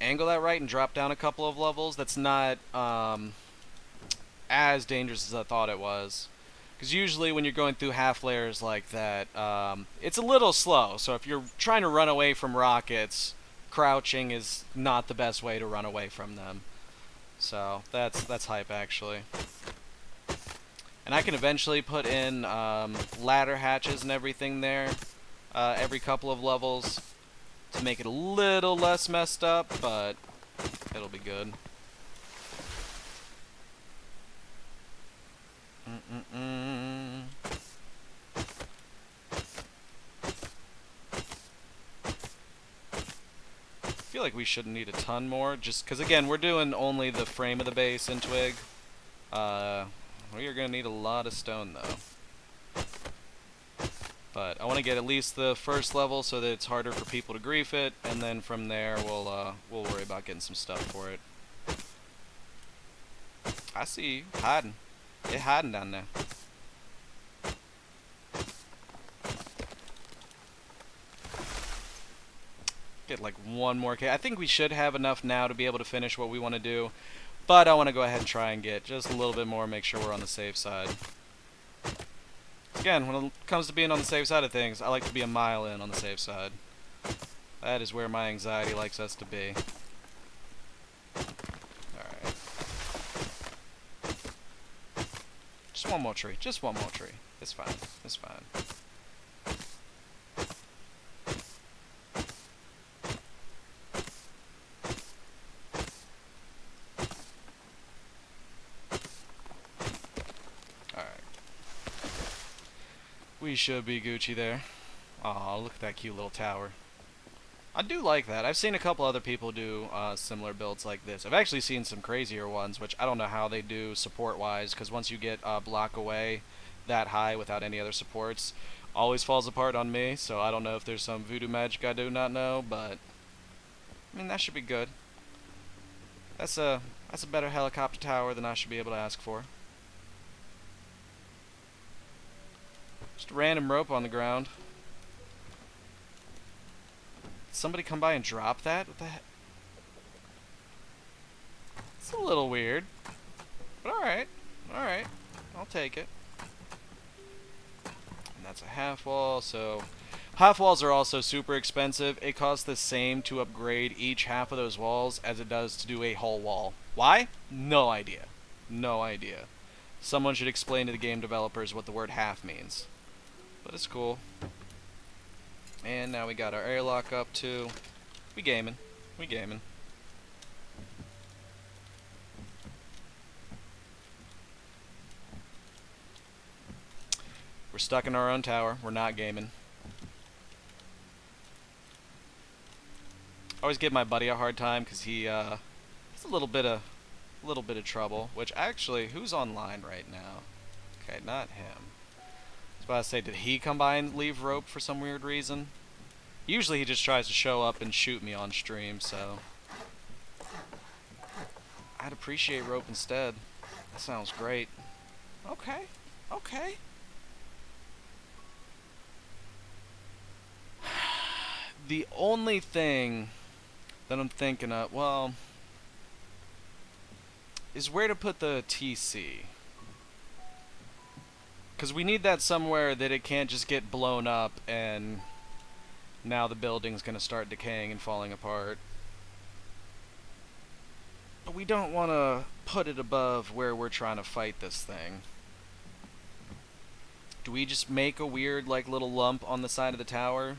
angle that right and drop down a couple of levels. That's not as dangerous as I thought it was. Because usually when you're going through half layers like that, it's a little slow. So if you're trying to run away from rockets, crouching is not the best way to run away from them. So that's hype, actually. And I can eventually put in ladder hatches and everything there every couple of levels to make it a little less messed up, but it'll be good. I feel like we shouldn't need a ton more, just because, again, we're doing only the frame of the base in twig. We are going to need a lot of stone, though. But I want to get at least the first level so that it's harder for people to grief it, and then from there we'll worry about getting some stuff for it. I see you hiding. You're hiding down there. Get like one more K. I think we should have enough now to be able to finish what we want to do, but I want to go ahead and try and get just a little bit more, make sure we're on the safe side. Again, when it comes to being on the safe side of things, I like to be a mile in on the safe side. That is where my anxiety likes us to be. Alright. Just one more tree. Just one more tree. It's fine. It's fine. We should be Gucci there. Aw, look at that cute little tower. I do like that. I've seen a couple other people do similar builds like this. I've actually seen some crazier ones, which I don't know how they do support-wise, because once you get block away that high without any other supports, always falls apart on me, so I don't know if there's some voodoo magic I do not know, but I mean, that should be good. That's a better helicopter tower than I should be able to ask for. Just a random rope on the ground. Did somebody come by and drop that? What the heck? It's a little weird. But alright. Alright. I'll take it. And that's a half wall, so half walls are also super expensive. It costs the same to upgrade each half of those walls as it does to do a whole wall. Why? No idea. No idea. Someone should explain to the game developers what the word half means. But it's cool. And now we got our airlock up too. We gaming. We gaming. We're stuck in our own tower. We're not gaming. I always give my buddy a hard time because he's a little bit of trouble. Which actually, who's online right now? Okay, not him. I was about to say, did he come by and leave rope for some weird reason? Usually he just tries to show up and shoot me on stream, so I'd appreciate rope instead. That sounds great. Okay, okay. The only thing that I'm thinking of, well, is where to put the TC. Because we need that somewhere that it can't just get blown up and now the building's going to start decaying and falling apart. But we don't want to put it above where we're trying to fight this thing. Do we just make a weird, like, little lump on the side of the tower?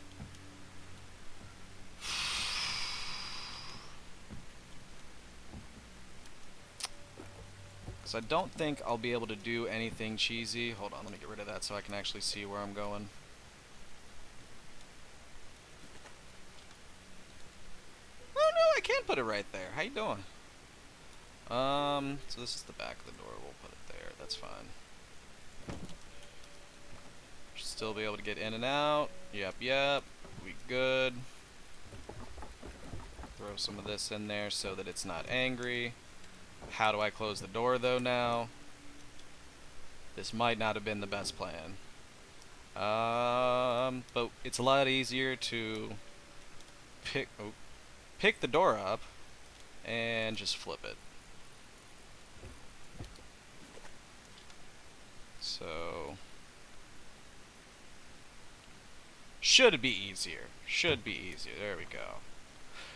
So I don't think I'll be able to do anything cheesy. Hold on, let me get rid of that so I can actually see where I'm going. Oh no, I can put it right there. How you doing? So this is the back of the door. We'll put it there. That's fine. Should still be able to get in and out. Yep, yep. We good. Throw some of this in there so that it's not angry. How do I close the door though now? This might not have been the best plan. But it's a lot easier to pick the door up and just flip it. So should be easier. Should be easier. There we go.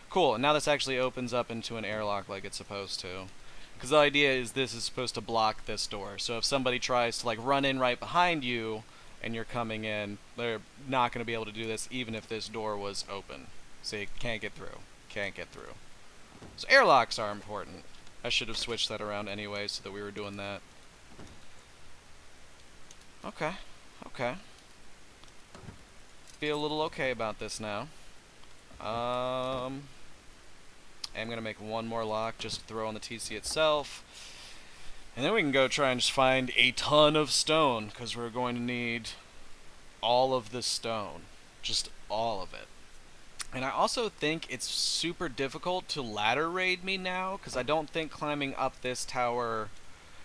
Cool, and now this actually opens up into an airlock like it's supposed to. Because the idea is this is supposed to block this door. So if somebody tries to like run in right behind you and you're coming in, they're not going to be able to do this even if this door was open. So you can't get through. Can't get through. So airlocks are important. I should have switched that around anyway so that we were doing that. Okay. Okay. Feel a little okay about this now. I'm going to make one more lock just to throw on the TC itself. And then we can go try and just find a ton of stone, because we're going to need all of the stone. Just all of it. And I also think it's super difficult to ladder raid me now, because I don't think climbing up this tower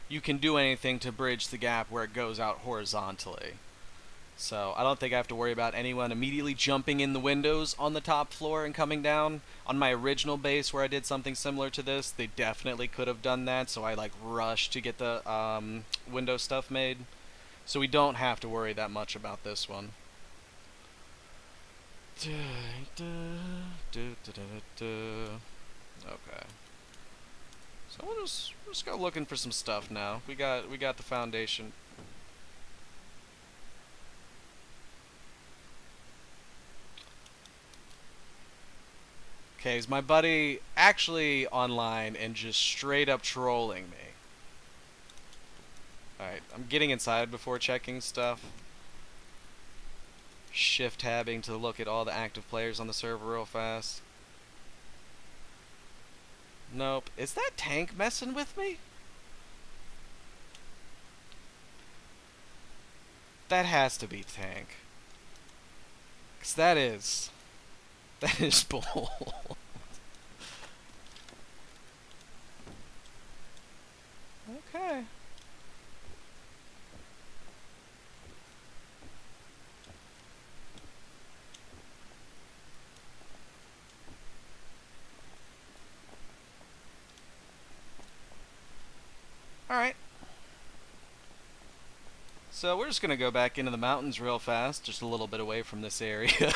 you can do anything to bridge the gap where it goes out horizontally. So I don't think I have to worry about anyone immediately jumping in the windows on the top floor and coming down. On my original base where I did something similar to this, they definitely could have done that, so I like rushed to get the window stuff made. So we don't have to worry that much about this one. Okay. So we'll just go looking for some stuff now. We got the foundation. Okay, is my buddy actually online and just straight up trolling me? Alright, I'm getting inside before checking stuff. shift tabbing to look at all the active players on the server real fast. Nope. Is that tank messing with me? That has to be tank. 'Cause that is bull. Okay. Alright. So we're just going to go back into the mountains real fast, just a little bit away from this area.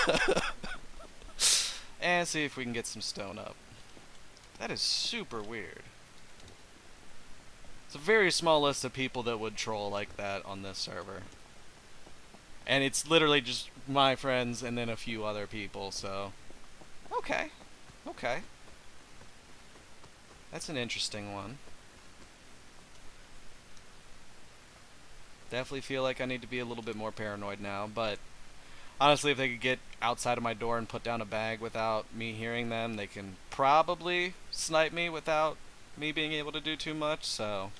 And see if we can get some stone up. That is super weird. It's a very small list of people that would troll like that on this server. And it's literally just my friends and then a few other people, so... Okay. Okay. That's an interesting one. Definitely feel like I need to be a little bit more paranoid now, but... Honestly, if they could get outside of my door and put down a bag without me hearing them, they can probably snipe me without me being able to do too much, so...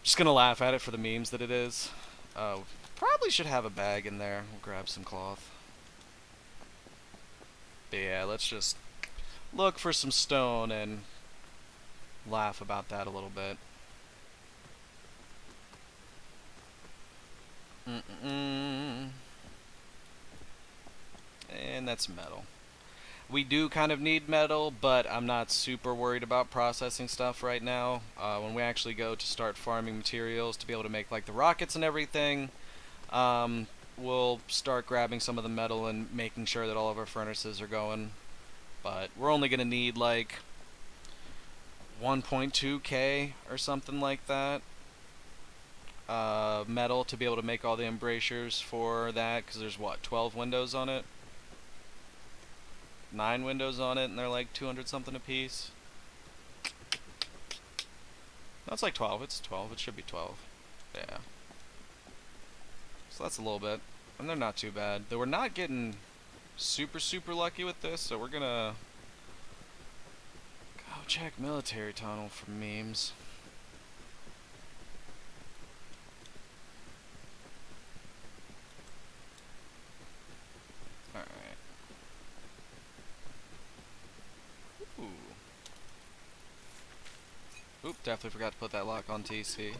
Just gonna laugh at it for the memes that it is. Oh, probably should have a bag in there. We'll grab some cloth. But yeah, let's just look for some stone and laugh about that a little bit. And that's metal. We do kind of need metal, but I'm not super worried about processing stuff right now. When we actually go to start farming materials to be able to make like the rockets and everything, we'll start grabbing some of the metal and making sure that all of our furnaces are going. But we're only going to need like 1.2k or something like that metal to be able to make all the embrasures for that, because there's what, 12 windows on it? 9 windows on it, and they're like 200 something a piece. No, it's like 12. It's 12. It should be 12. Yeah. So that's a little bit. And they're not too bad. Though we're not getting super lucky with this, so we're gonna go check military tunnel for memes. Alright. Ooh. Oop, definitely forgot to put that lock on TC.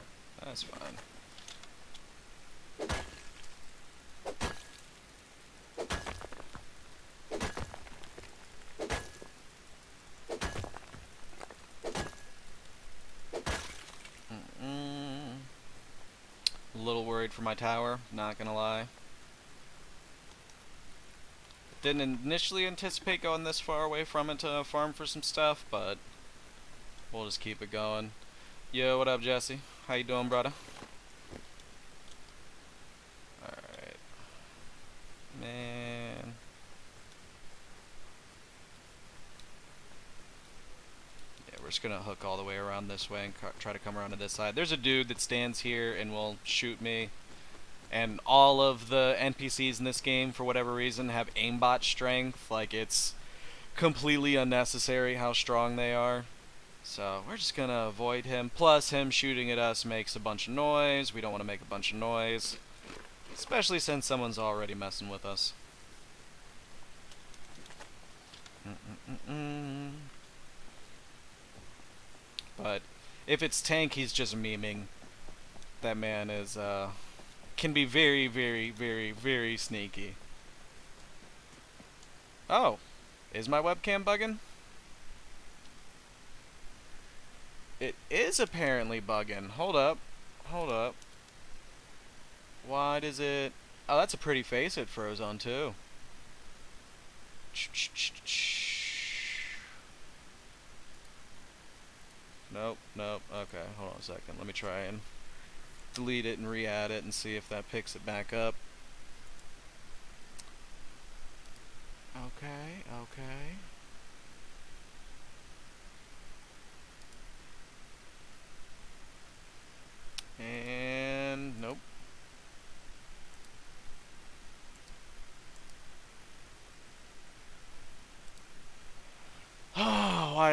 That's fine. A little worried for my tower, not gonna lie. Didn't initially anticipate going this far away from it to farm for some stuff, but we'll just keep it going. Yo, what up, Jesse? How you doing, brother? Alright. Man. Yeah, we're just gonna hook all the way around this way and try to come around to this side. There's a dude that stands here and will shoot me. And all of the NPCs in this game, for whatever reason, have aimbot strength. Like, it's completely unnecessary how strong they are. So, we're just gonna avoid him. Plus, him shooting at us makes a bunch of noise. We don't want to make a bunch of noise. Especially since someone's already messing with us. But, if it's tank, he's just memeing. That man is, can be very sneaky. Oh, is my webcam bugging? It is apparently bugging. Hold up. Hold up. Why does it... Oh, that's a pretty face it froze on, too. Nope, nope. Okay, hold on a second. Let me try and delete it and re-add it and see if that picks it back up. Okay, okay. And nope.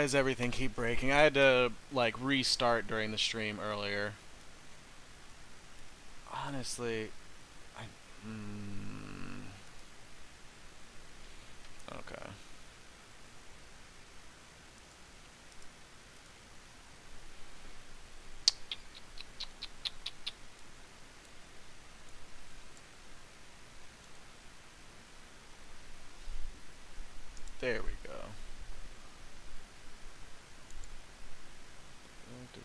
does everything keep breaking? I had to, like, restart during the stream earlier. Honestly, I... Okay. There we go. Activate.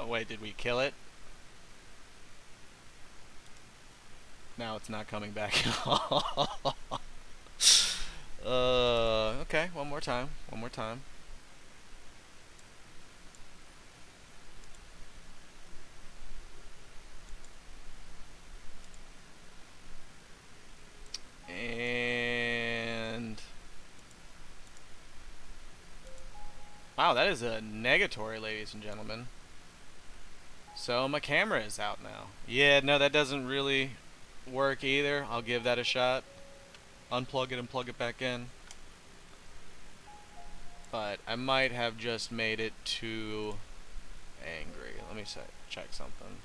Wait, did we kill it? Now it's not coming back at all. Okay, one more time. One more time. And... Wow, that is a negatory, ladies and gentlemen. So my camera is out now. Yeah, no, that doesn't really work either. I'll give that a shot. Unplug it and plug it back in. But I might have just made it too angry. Let me check something.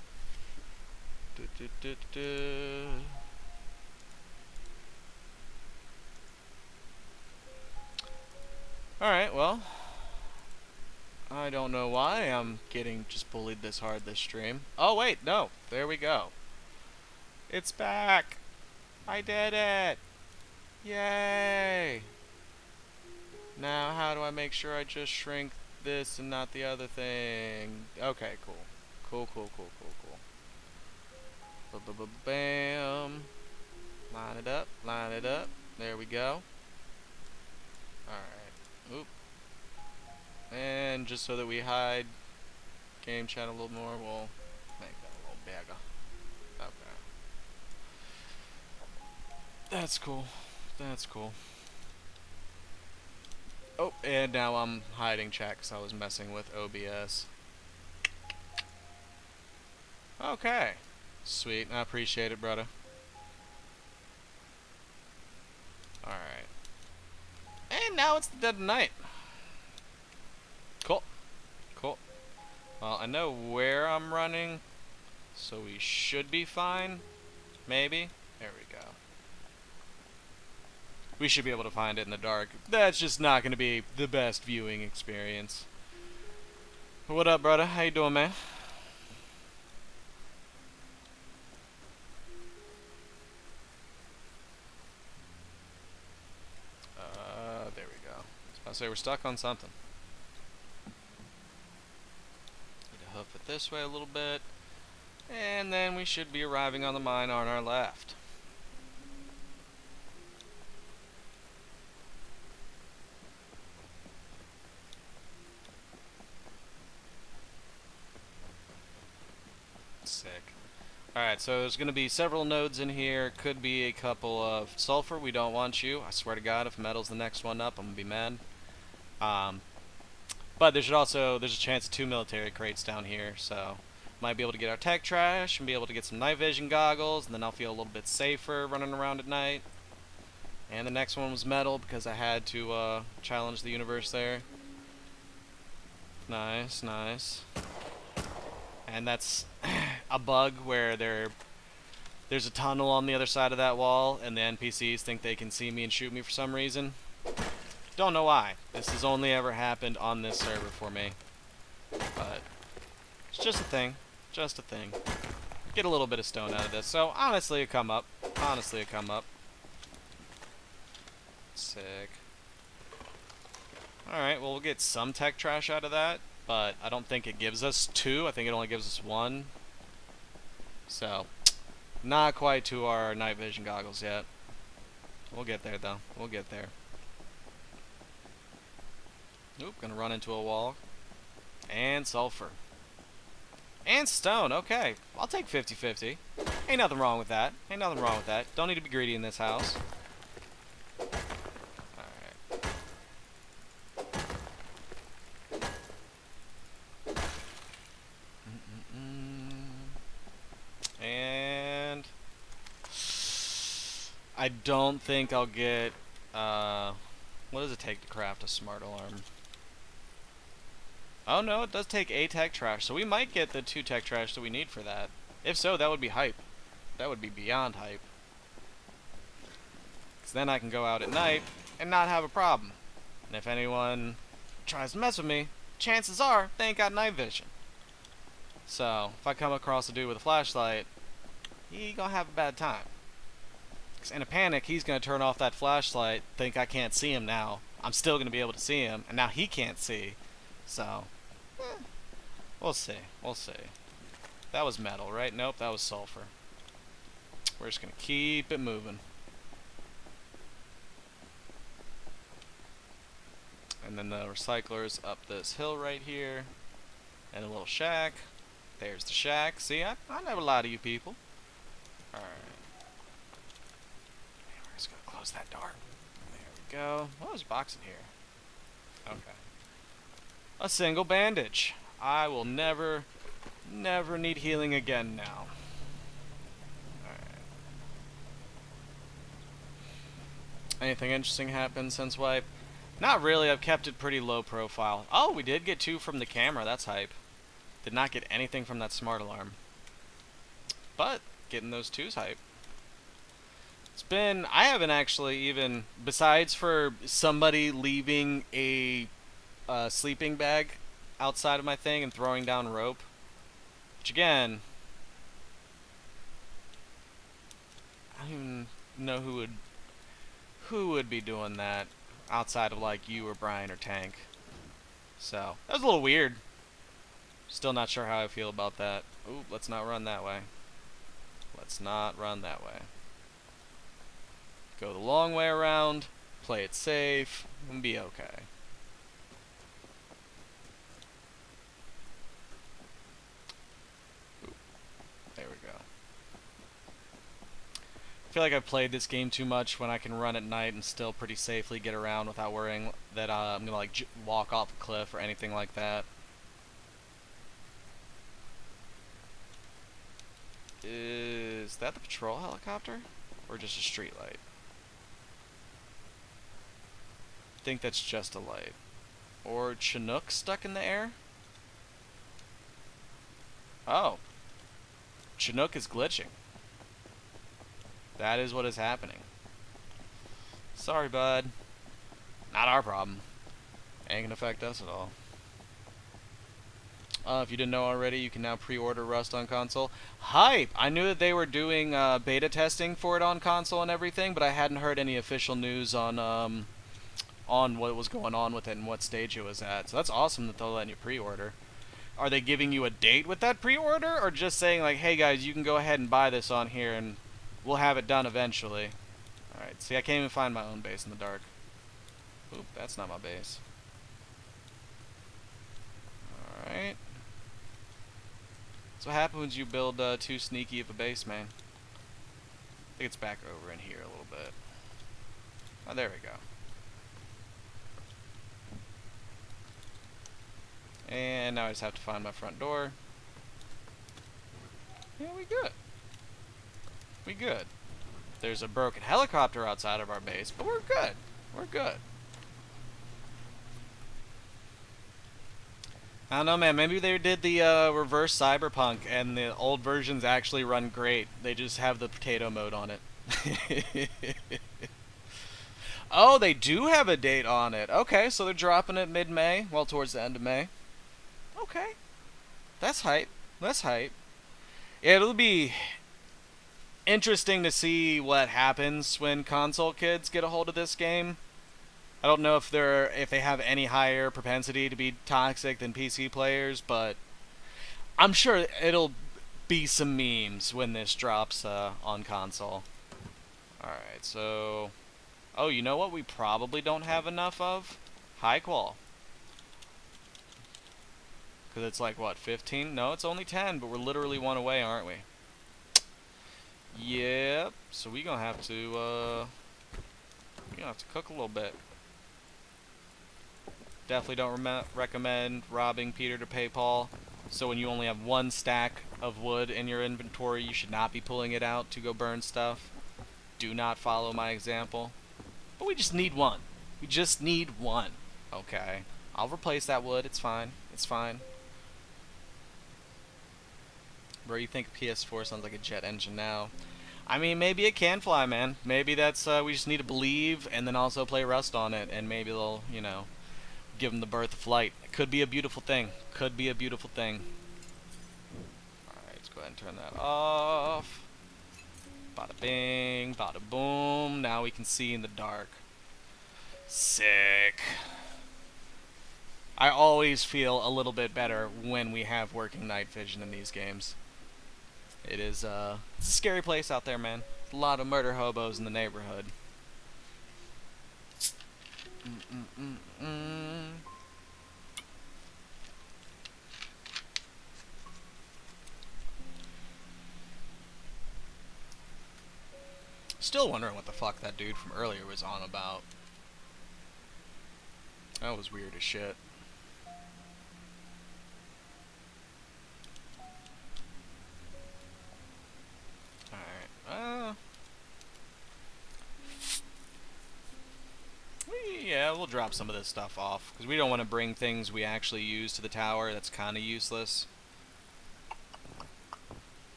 Alright, well, I don't know why I'm getting just bullied this hard this stream. Oh wait, no, there we go. It's back! I did it! Yay! Now how do I make sure I just shrink this and not the other thing? Okay, cool. Cool. Bam. Line it up, line it up. There we go. Alright. Oop. And just so that we hide game chat a little more, we'll make that a little bigger. Okay. That's cool. That's cool. Oh, and now I'm hiding chat because I was messing with OBS. Okay. Sweet. I appreciate it, brother. Alright. And now it's the dead of night. Cool. Cool. Well, I know where I'm running, so we should be fine. Maybe. There we go. We should be able to find it in the dark. That's just not going to be the best viewing experience. What up, brother? How you doing, man? There we go. I was about to say we're stuck on something. Need to hoof it this way a little bit. And then we should be arriving on the mine on our left. Sick. Alright, so there's going to be several nodes in here. Could be a couple of sulfur. We don't want you. I swear to God, if metal's the next one up, I'm going to be mad. But there's a chance of 2 military crates down here, so might be able to get our tech trash and be able to get some night vision goggles, and then I'll feel a little bit safer running around at night. And the next one was metal because I had to challenge the universe there. Nice, nice. And that's a bug where there's a tunnel on the other side of that wall, and the NPCs think they can see me and shoot me for some reason. Don't know why. This has only ever happened on this server for me. But it's just a thing. Just a thing. Get a little bit of stone out of this. So honestly, a come up. Honestly, a come up. Sick. Alright, well, we'll get some tech trash out of that, but I don't think it gives us 2. I think it only gives us 1. So, not quite to our night vision goggles yet. We'll get there, though. We'll get there. Oop, gonna run into a wall. And sulfur. And stone, okay. I'll take 50-50. Ain't nothing wrong with that. Ain't nothing wrong with that. Don't need to be greedy in this house. Alright. I don't think I'll get, what does it take to craft a smart alarm? Oh no, it does take a tech trash, so we might get the 2 tech trash that we need for that. If so, that would be hype. That would be beyond hype. Because then I can go out at night and not have a problem. And if anyone tries to mess with me, chances are they ain't got night vision. So, if I come across a dude with a flashlight, he gonna have a bad time. Because in a panic, he's gonna turn off that flashlight, think I can't see him now. I'm still gonna be able to see him, and now he can't see. So, we'll see. We'll see. That was metal, right? Nope, that was sulfur. We're just gonna keep it moving. And then the recycler's up this hill right here. And a little shack. There's the shack. See, I never lie to you people. Alright. We're just gonna close that door. There we go. Oh, there's a box in here. Okay. A single bandage. I will never need healing again now. Alright. Anything interesting happened since wipe? Not really, I've kept it pretty low profile. Oh, we did get 2 from the camera, that's hype. Did not get anything from that smart alarm. But, getting those 2's hype. It's been, I haven't actually even, besides for somebody leaving a sleeping bag outside of my thing and throwing down rope. Which again, I don't even know who would be doing that outside of like you or Brian or Tank. So, that was a little weird. Still not sure how I feel about that. Ooh, let's not run that way. Let's not run that way. Go the long way around, play it safe, and be okay. Ooh, there we go. I feel like I've played this game too much when I can run at night and still pretty safely get around without worrying that I'm gonna like walk off a cliff or anything like that. Is that the patrol helicopter? Or just a street light? I think that's just a light. Or Chinook stuck in the air? Oh. Chinook is glitching. That is what is happening. Sorry, bud. Not our problem. Ain't gonna affect us at all. If you didn't know already, you can now pre-order Rust on console. Hype! I knew that they were doing beta testing for it on console and everything, but I hadn't heard any official news on what was going on with it and what stage it was at. So that's awesome that they'll let you pre-order. Are they giving you a date with that pre-order, or just saying like, hey guys, you can go ahead and buy this on here and we'll have it done eventually? Alright, see, I can't even find my own base in the dark. Oop, that's not my base. Alright. That's what happens when you build too sneaky of a base, man. I think it's back over in here a little bit. Oh, there we go. And now I just have to find my front door. Yeah, we good. We good. There's a broken helicopter outside of our base, but we're good. We're good. I don't know, man. Maybe they did the reverse cyberpunk, and the old versions actually run great. They just have the potato mode on it. Oh, they do have a date on it. Okay, so they're dropping it mid-May. Well, towards the end of May. Okay. That's hype. That's hype. Yeah, it'll be interesting to see what happens when console kids get a hold of this game. I don't know if they have any higher propensity to be toxic than PC players, but I'm sure it'll be some memes when this drops on console. Alright, so... Oh, you know what we probably don't have enough of? High qual. Because it's like, what, 15? No, it's only 10, but we're literally 1 away, aren't we? Yep. So we're gonna have to cook a little bit. Definitely don't recommend robbing Peter to pay Paul. So when you only have 1 stack of wood in your inventory, you should not be pulling it out to go burn stuff. Do not follow my example. But we just need one. We just need one. Okay. I'll replace that wood. It's fine. It's fine. Bro, you think PS4 sounds like a jet engine now? I mean, maybe it can fly, man. Maybe that's, we just need to believe and then also play Rust on it. And maybe they'll, you know, give them the birth of flight. It could be a beautiful thing. Could be a beautiful thing. Alright, let's go ahead and turn that off. Bada bing, bada boom. Now we can see in the dark. Sick. I always feel a little bit better when we have working night vision in these games. It's a scary place out there, man. A lot of murder hobos in the neighborhood. Still wondering what the fuck that dude from earlier was on about. That was weird as shit. Alright, yeah, we'll drop some of this stuff off, because we don't want to bring things we actually use to the tower. That's kind of useless.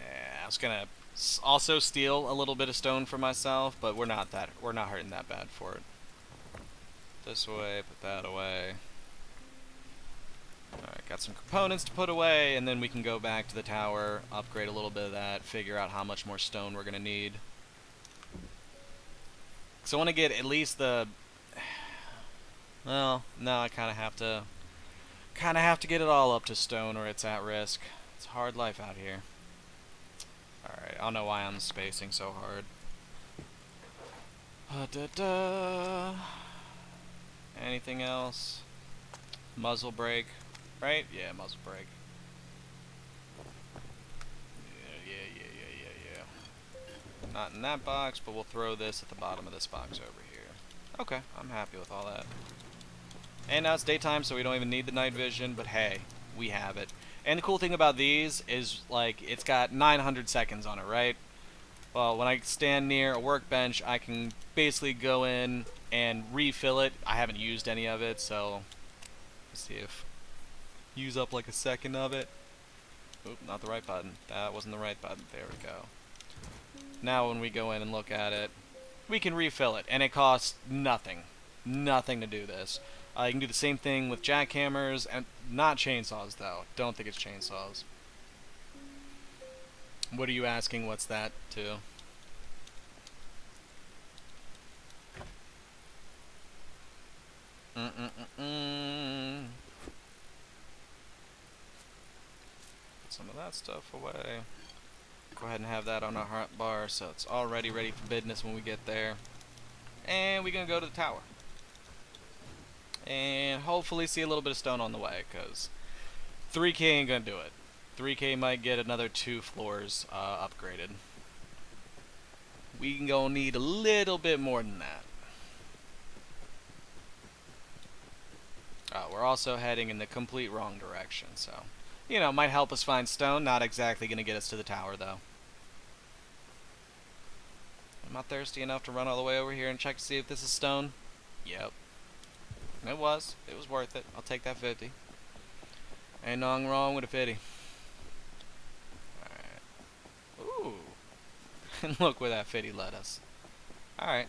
Yeah, I was gonna also steal a little bit of stone for myself, but we're not hurting that bad for it. This way, put that away. Alright, got some components to put away, and then we can go back to the tower, upgrade a little bit of that, figure out how much more stone we're gonna need. So I want to get at least the... Well, no, I kind of have to get it all up to stone or it's at risk. It's a hard life out here. Alright, I don't know why I'm spacing so hard. Anything else? Muzzle brake, right? Yeah, muzzle brake. Yeah. Not in that box, but we'll throw this at the bottom of this box over here. Okay, I'm happy with all that. And now it's daytime, so we don't even need the night vision, but hey, we have it. And the cool thing about these is, like, it's got 900 seconds on it, right? Well, when I stand near a workbench, I can basically go in and refill it. I haven't used any of it, so let's see if use up like a second of it. Oop, not the right button. That wasn't the right button. There we go. Now when we go in and look at it, we can refill it, and it costs nothing. Nothing to do this. You can do the same thing with jackhammers, and not chainsaws, though. Don't think it's chainsaws. What are you asking? What's that to? Put some of that stuff away. Go ahead and have that on our hot bar, so it's already ready for business when we get there. And we're gonna go to the tower. And hopefully see a little bit of stone on the way, because 3K ain't gonna do it. 3K might get another 2 floors upgraded. We can go need a little bit more than that. We're also heading in the complete wrong direction, so, you know, might help us find stone. Not exactly gonna get us to the tower, though. I'm not thirsty enough to run all the way over here and check to see if this is stone. Yep. It was. It was worth it. I'll take that 50. Ain't nothing wrong with a 50. Alright. Ooh. And look where that 50 led us. Alright.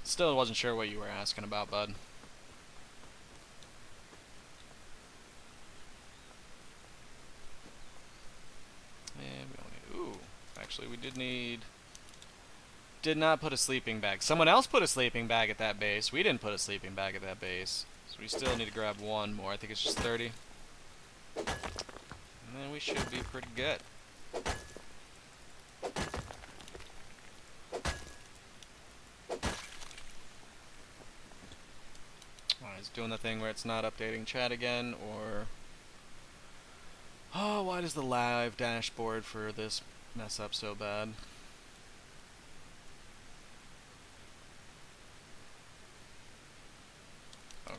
Still wasn't sure what you were asking about, bud. And we don't need... Ooh. Actually, we did not put a sleeping bag. Someone else put a sleeping bag at that base. We didn't put a sleeping bag at that base. So we still need to grab one more. I think it's just 30. And then we should be pretty good. Alright, it's doing the thing where it's not updating chat again, or... Oh, why does the live dashboard for this mess up so bad? Okay.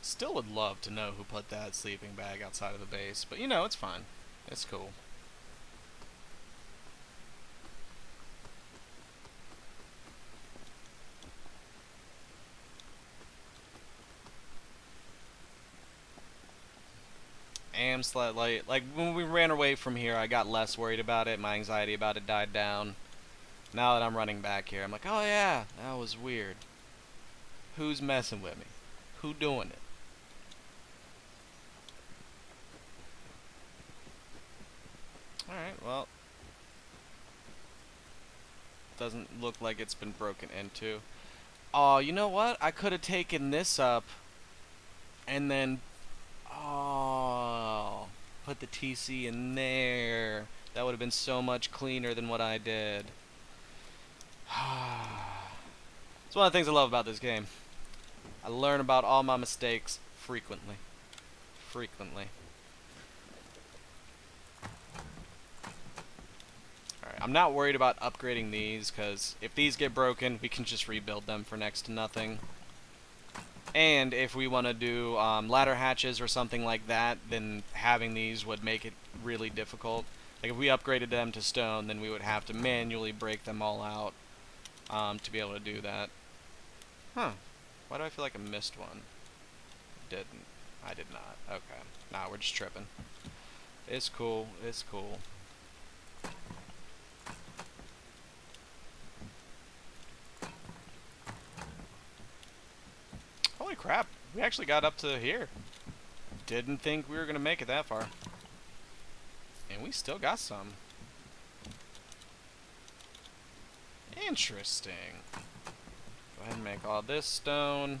Still would love to know who put that sleeping bag outside of the base, but you know, it's fine. It's cool. Am slightly like when we ran away from here, I got less worried about it. My anxiety about it died down. Now that I'm running back here, I'm like, oh yeah, that was weird. Who's messing with me? Who doing it? Alright, well, doesn't look like it's been broken into. Oh, you know what? I could have taken this up and then, oh, put the TC in there. That would have been so much cleaner than what I did. It's one of the things I love about this game. I learn about all my mistakes frequently. Frequently. Alright, I'm not worried about upgrading these, because if these get broken, we can just rebuild them for next to nothing. And if we want to do ladder hatches or something like that, then having these would make it really difficult. Like if we upgraded them to stone, then we would have to manually break them all out to be able to do that. Huh. Why do I feel like I missed one? Didn't. I did not. Okay. Nah, we're just tripping. It's cool. It's cool. Holy crap. We actually got up to here. Didn't think we were going to make it that far. And we still got some. Interesting. Go ahead and make all this stone.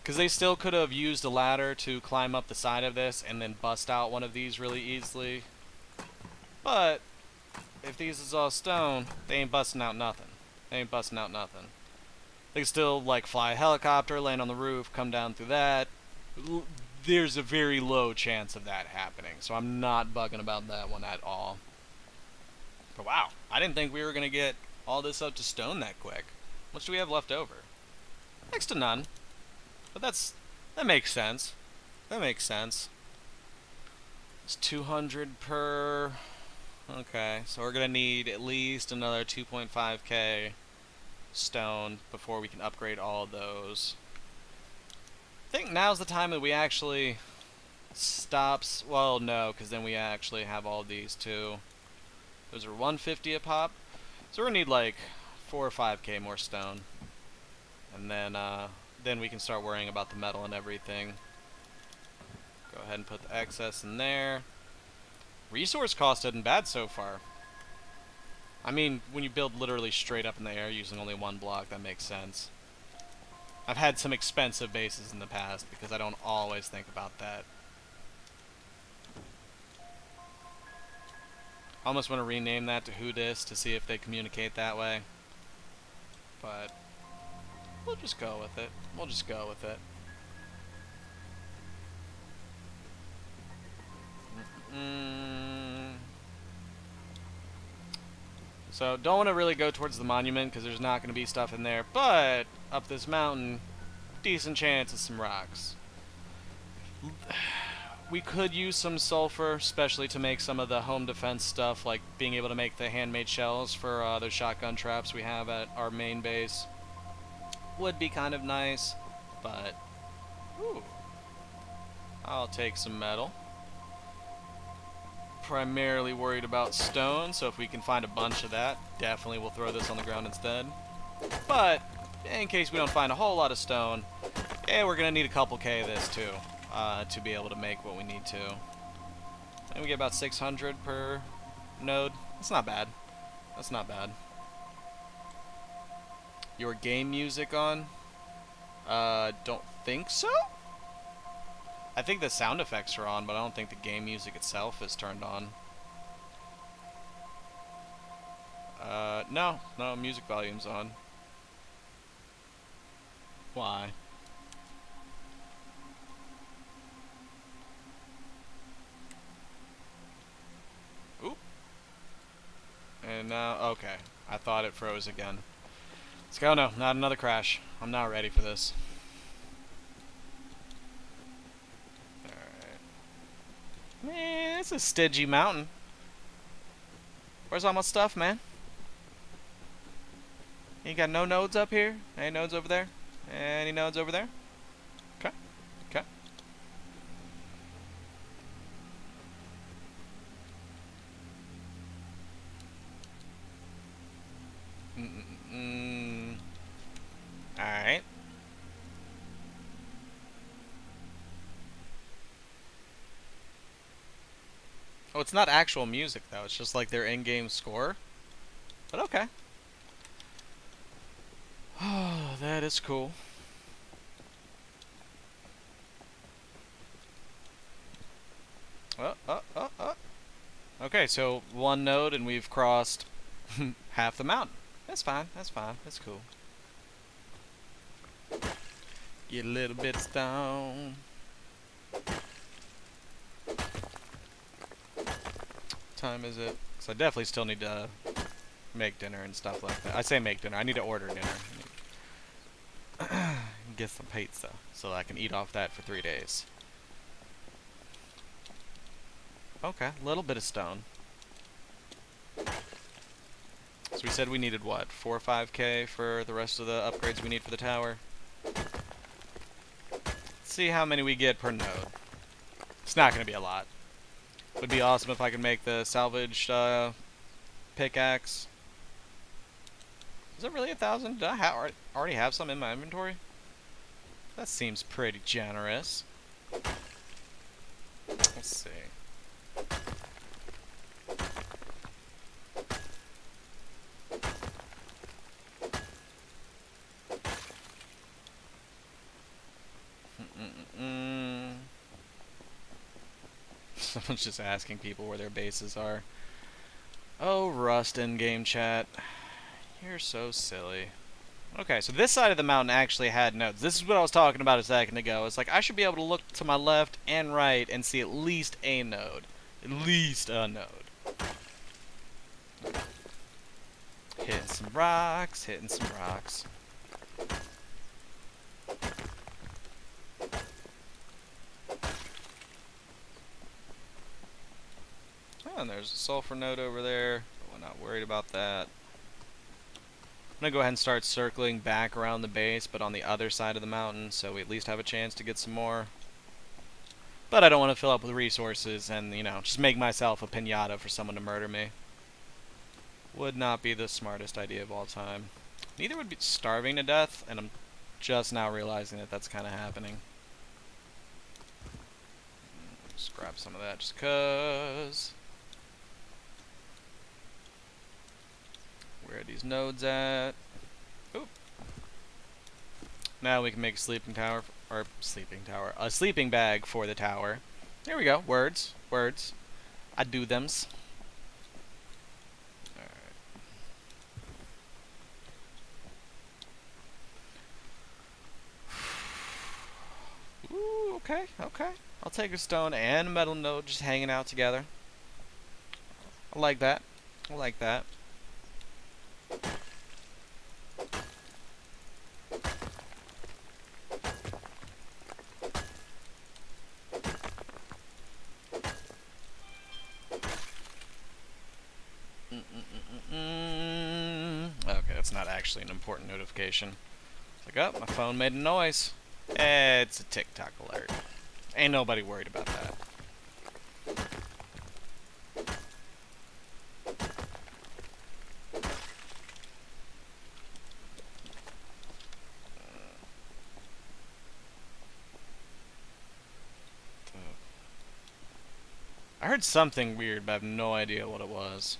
Because they still could have used a ladder to climb up the side of this and then bust out one of these really easily. But if these is all stone, they ain't busting out nothing. They ain't busting out nothing. They can still, like, fly a helicopter, land on the roof, come down through that. There's a very low chance of that happening, so I'm not bugging about that one at all. But wow, I didn't think we were going to get all this up to stone that quick. How much do we have left over? Next to none. But that makes sense. That makes sense. It's 200 per... Okay, so we're going to need at least another 2.5k stone before we can upgrade all of those. I think now's the time that we actually stops. Well, no, because then we actually have all of these too. Those are 150 a pop. So we're going to need like 4 or 5k more stone. And then we can start worrying about the metal and everything. Go ahead and put the excess in there. Resource cost isn't bad so far. I mean, when you build literally straight up in the air using only one block, that makes sense. I've had some expensive bases in the past because I don't always think about that. I almost want to rename that to Who Dis to see if they communicate that way. But we'll just go with it. We'll just go with it. So don't want to really go towards the monument because there's not going to be stuff in there. But up this mountain, decent chance of some rocks. We could use some sulfur, especially to make some of the home defense stuff, like being able to make the handmade shells for those shotgun traps we have at our main base. Would be kind of nice, but ooh, I'll take some metal. Primarily worried about stone, so if we can find a bunch of that, definitely we'll throw this on the ground instead. But in case we don't find a whole lot of stone, we're gonna need a couple K of this too, to be able to make what we need to. And we get about 600 per node. That's not bad. That's not bad. Your game music on? Don't think so? I think the sound effects are on, but I don't think the game music itself is turned on. No, music volume's on. Why? Oop. And now, okay. I thought it froze again. Let's go. No, not another crash. I'm not ready for this. Alright. Man, it's a stidgy mountain. Where's all my stuff, man? You got no nodes up here? Any nodes over there? Any nodes over there? Okay. Okay. Alright. Oh, it's not actual music, though. It's just like their in-game score. But okay. Oh, that is cool. Okay, so one node and we've crossed half the mountain. That's fine. That's fine. That's cool. Get a little bit stoned. Time is it? Because I definitely still need to make dinner and stuff like that. I say make dinner. I need to order dinner. Get some pizza so that I can eat off that for 3 days. Okay, a little bit of stone. So we said we needed what? 4 or 5K for the rest of the upgrades we need for the tower. Let's see how many we get per node. It's not going to be a lot. Would be awesome if I could make the salvaged pickaxe. Is it really 1,000? Do I already have some in my inventory? That seems pretty generous. Let's see. Someone's just asking people where their bases are. Oh, Rust in game chat. You're so silly. Okay, so this side of the mountain actually had nodes. This is what I was talking about a second ago. It's like I should be able to look to my left and right and see at least a node. At least a node. Hitting some rocks, hitting some rocks. Oh, and there's a sulfur node over there, but we're not worried about that. I'm going to go ahead and start circling back around the base, but on the other side of the mountain, so we at least have a chance to get some more. But I don't want to fill up with resources and, you know, just make myself a piñata for someone to murder me. Would not be the smartest idea of all time. Neither would be starving to death, and I'm just now realizing that that's kind of happening. Just grab some of that just 'cause. Where are these nodes at? Oop. Now we can make a sleeping tower, or a sleeping bag for the tower. There we go. Words. Words. I do thems. Ooh, okay, okay. I'll take a stone and a metal node just hanging out together. I like that. I like that. Okay, that's not actually an important notification. It's like, oh, my phone made a noise. It's a TikTok alert. Ain't nobody worried about that. I heard something weird, but I have no idea what it was.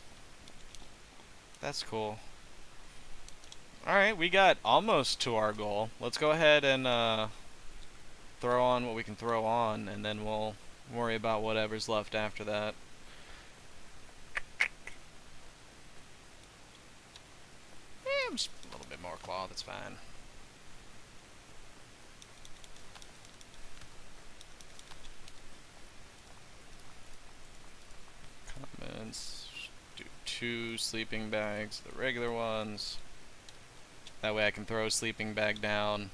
That's cool. Alright, we got almost to our goal. Let's go ahead and throw on what we can throw on, and then we'll worry about whatever's left after that. Just a little bit more cloth, it's fine. Let's do 2 sleeping bags, the regular ones. That way I can throw a sleeping bag down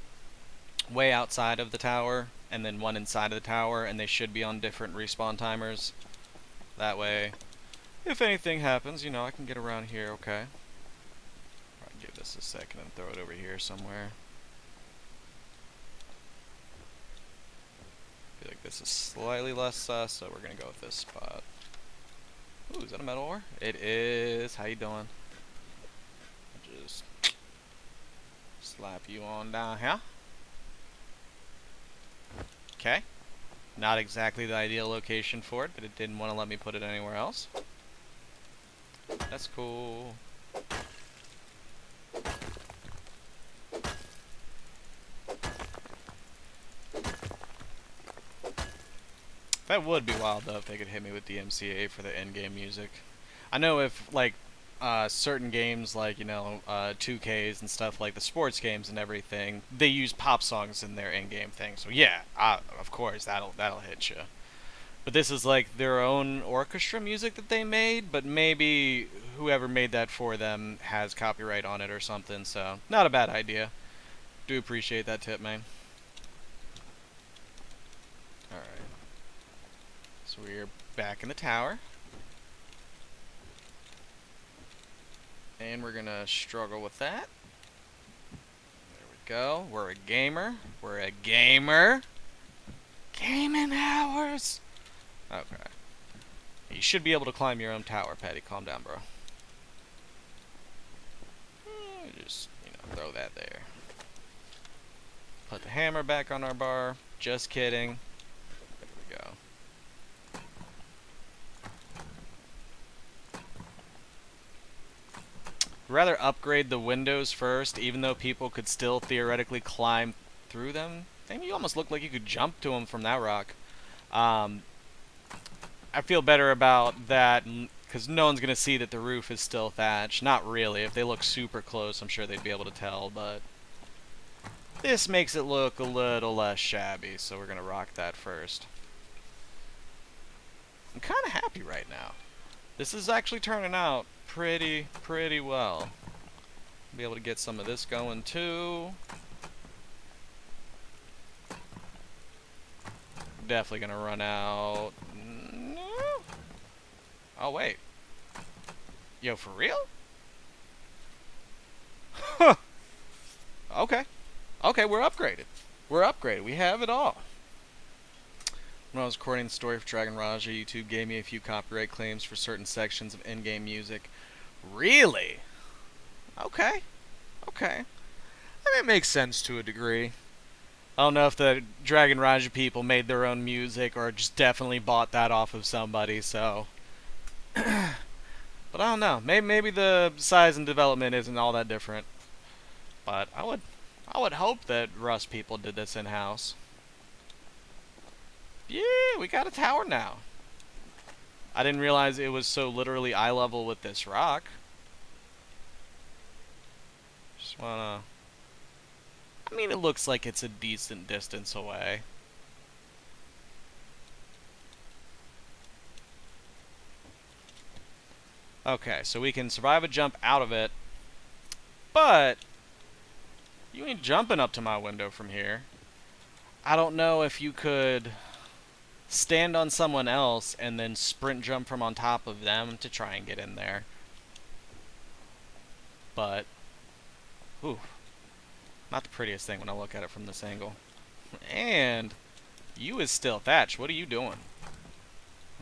way outside of the tower, and then one inside of the tower, and they should be on different respawn timers. That way, if anything happens, you know, I can get around here, okay? I'll give this a second and throw it over here somewhere. I feel like this is slightly less sus, so we're gonna go with this spot. Ooh, is that a metal ore? It is. How you doing? Just slap you on down here. Okay. Not exactly the ideal location for it, but it didn't want to let me put it anywhere else. That's cool. That would be wild, though, if they could hit me with the MCA for the in-game music. I know if, like, certain games, like, you know, 2Ks and stuff, like the sports games and everything, they use pop songs in their in-game thing. So, yeah, of course, that'll hit you. But this is, like, their own orchestra music that they made, but maybe whoever made that for them has copyright on it or something, so not a bad idea. Do appreciate that tip, man. Alright. So we're back in the tower. And we're gonna struggle with that. There we go. We're a gamer. We're a gamer. Gaming hours! Okay. You should be able to climb your own tower, Patty. Calm down, bro. Just, you know, throw that there. Put the hammer back on our bar. Just kidding. There we go. Rather upgrade the windows first, even though people could still theoretically climb through them. Damn, you almost look like you could jump to them from that rock. I feel better about that, because no one's going to see that the roof is still thatched. Not really. If they look super close, I'm sure they'd be able to tell, but this makes it look a little less shabby, so we're going to rock that first. I'm kind of happy right now. This is actually turning out pretty well. Be able to get some of this going too. Definitely gonna run out. No. Oh wait. Yo, for real? Huh. Okay. Okay, we're upgraded. We're upgraded. We have it all. When I was recording the story for Dragon Raja, YouTube gave me a few copyright claims for certain sections of in-game music. Really? Okay. Okay. I mean, it makes sense to a degree. I don't know if the Dragon Raja people made their own music or just definitely bought that off of somebody, so. But I don't know. Maybe the size and development isn't all that different. But I would hope that Rust people did this in-house. Yeah, we got a tower now. I didn't realize it was so literally eye level with this rock. Just wanna... I mean, it looks like it's a decent distance away. Okay, so we can survive a jump out of it, but you ain't jumping up to my window from here. I don't know if you could stand on someone else and then sprint jump from on top of them to try and get in there. But, ooh, not the prettiest thing when I look at it from this angle. And you is still thatched. What are you doing?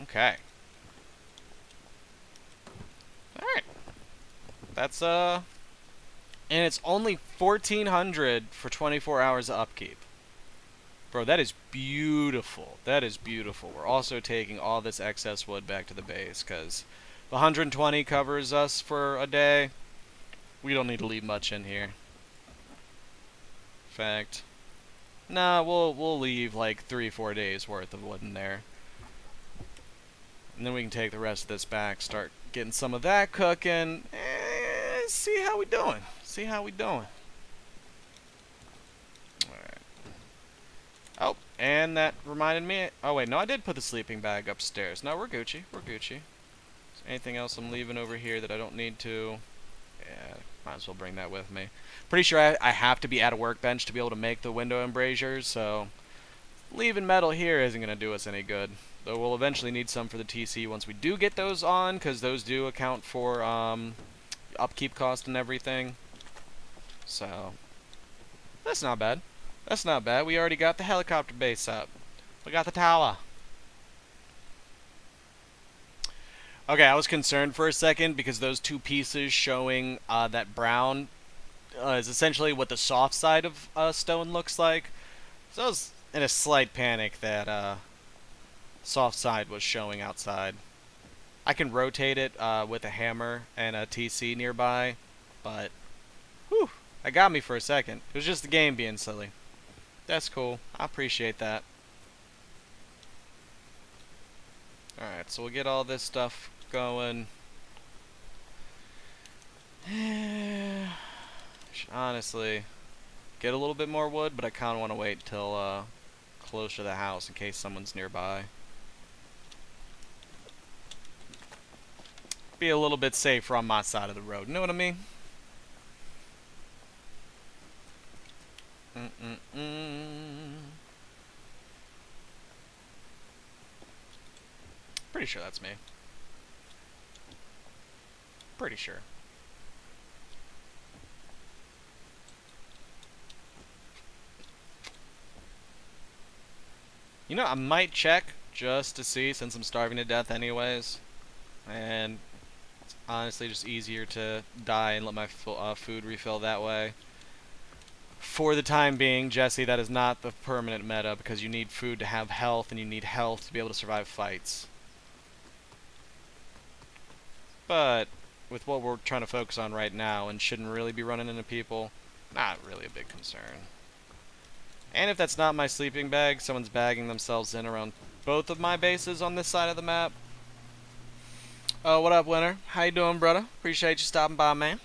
Okay. Alright. That's, and it's only 1,400 for 24 hours of upkeep. Bro, that is beautiful. That is beautiful. We're also taking all this excess wood back to the base, because the 120 covers us for a day. We don't need to leave much in here. In fact, nah, we'll leave like 3-4 days worth of wood in there. And then we can take the rest of this back, start getting some of that cooking, and see how we doing. See how we doing. Alright. Oh, and that reminded me. Oh wait, no, I did put the sleeping bag upstairs. No, we're Gucci. We're Gucci. Anything else I'm leaving over here that I don't need to? Yeah, might as well bring that with me. Pretty sure I have to be at a workbench to be able to make the window embrasures, so leaving metal here isn't going to do us any good. Though we'll eventually need some for the TC once we do get those on, because those do account for upkeep cost and everything. So, that's not bad. That's not bad. We already got the helicopter base up. We got the tower. Okay, I was concerned for a second because those two pieces showing that brown is essentially what the soft side of stone looks like. So I was in a slight panic that soft side was showing outside. I can rotate it with a hammer and a TC nearby, but whew, that got me for a second. It was just the game being silly. That's cool. I appreciate that. Alright, so we'll get all this stuff going. Should honestly get a little bit more wood, but I kind of want to wait till closer to the house in case someone's nearby. Be a little bit safer on my side of the road, you know what I mean? Pretty sure that's me. Pretty sure. You know, I might check just to see since I'm starving to death anyways. And it's honestly just easier to die and let my food refill that way. For the time being, Jesse, that is not the permanent meta because you need food to have health and you need health to be able to survive fights. But with what we're trying to focus on right now and shouldn't really be running into people, not really a big concern. And if that's not my sleeping bag, someone's bagging themselves in around both of my bases on this side of the map. Oh, what up, Winter? How you doing, brother? Appreciate you stopping by, man.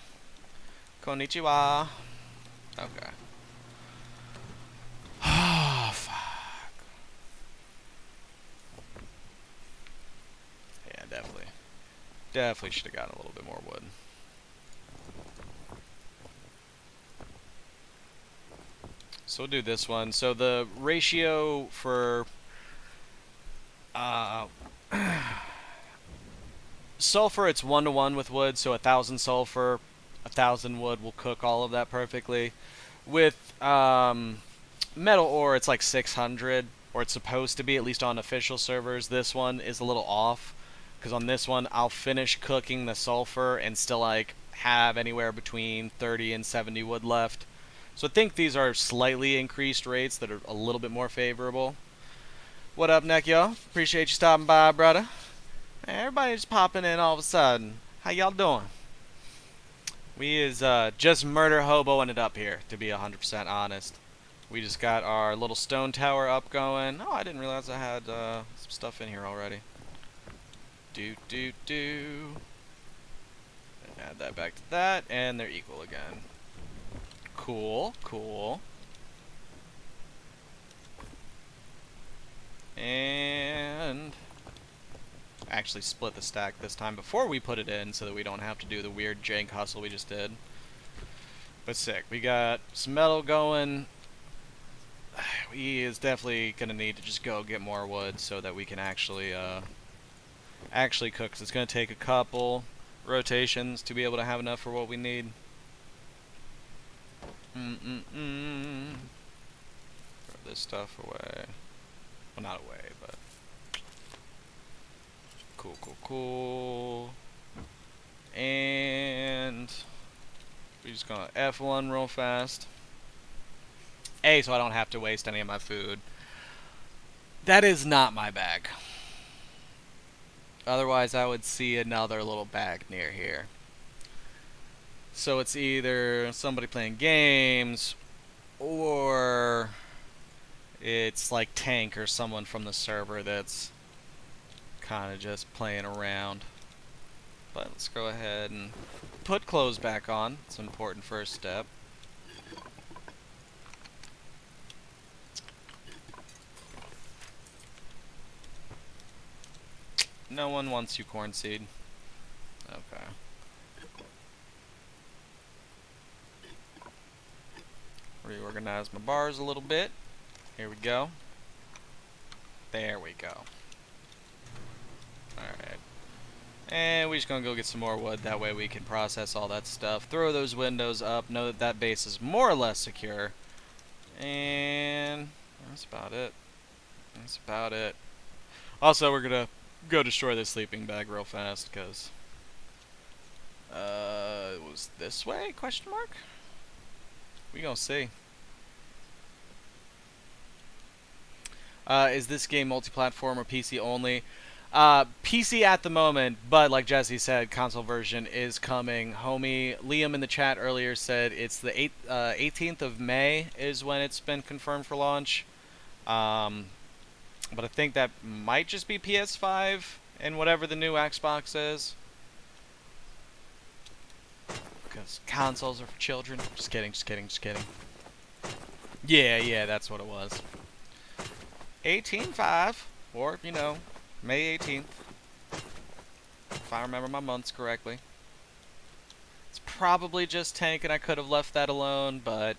Konnichiwa. Okay. Oh, fuck. Yeah, definitely. Definitely should have gotten a little bit more wood. So we'll do this one. So the ratio for sulfur, it's 1-to-1 with wood, so 1,000 sulfur, 1,000 wood will cook all of that perfectly. With metal ore, it's like 600, or it's supposed to be, at least on official servers. This one is a little off, because on this one, I'll finish cooking the sulfur and still like have anywhere between 30 and 70 wood left. So I think these are slightly increased rates that are a little bit more favorable. What up, Neck, y'all? Appreciate you stopping by, brother. Man, everybody's popping in all of a sudden. How y'all doing? We is just murder hoboing it up here, to be 100% honest. We just got our little stone tower up going. Oh, I didn't realize I had some stuff in here already. And add that back to that, and they're equal again. Cool, cool. And actually split the stack this time before we put it in so that we don't have to do the weird jank hustle we just did. But sick. We got some metal going. We is definitely gonna need to just go get more wood so that we can actually cook. 'Cause it's gonna take a couple rotations to be able to have enough for what we need. Throw this stuff away. Well, not away, but cool, cool, cool. And we're just gonna F1 real fast. A, so I don't have to waste any of my food. That is not my bag. Otherwise, I would see another little bag near here. So it's either somebody playing games, or it's like Tank or someone from the server that's kind of just playing around. But let's go ahead and put clothes back on. It's an important first step. No one wants you, corn seed. organize my bars a little bit. Here we go. There we go. Alright. And we're just gonna go get some more wood. That way we can process all that stuff. Throw those windows up. Know that that base is more or less secure. And that's about it. That's about it. Also, we're gonna go destroy this sleeping bag real fast, because it was this way? Question mark? We gonna see. Is this game multi-platform or PC only? PC at the moment, but like Jesse said, console version is coming. Homie Liam in the chat earlier said it's the 18th of May is when it's been confirmed for launch. But I think that might just be PS5 and whatever the new Xbox is. Because consoles are for children. Just kidding, just kidding, just kidding. Yeah, that's what it was. 18/5, or, you know, May 18th. If I remember my months correctly. It's probably just Tank, and I could have left that alone, but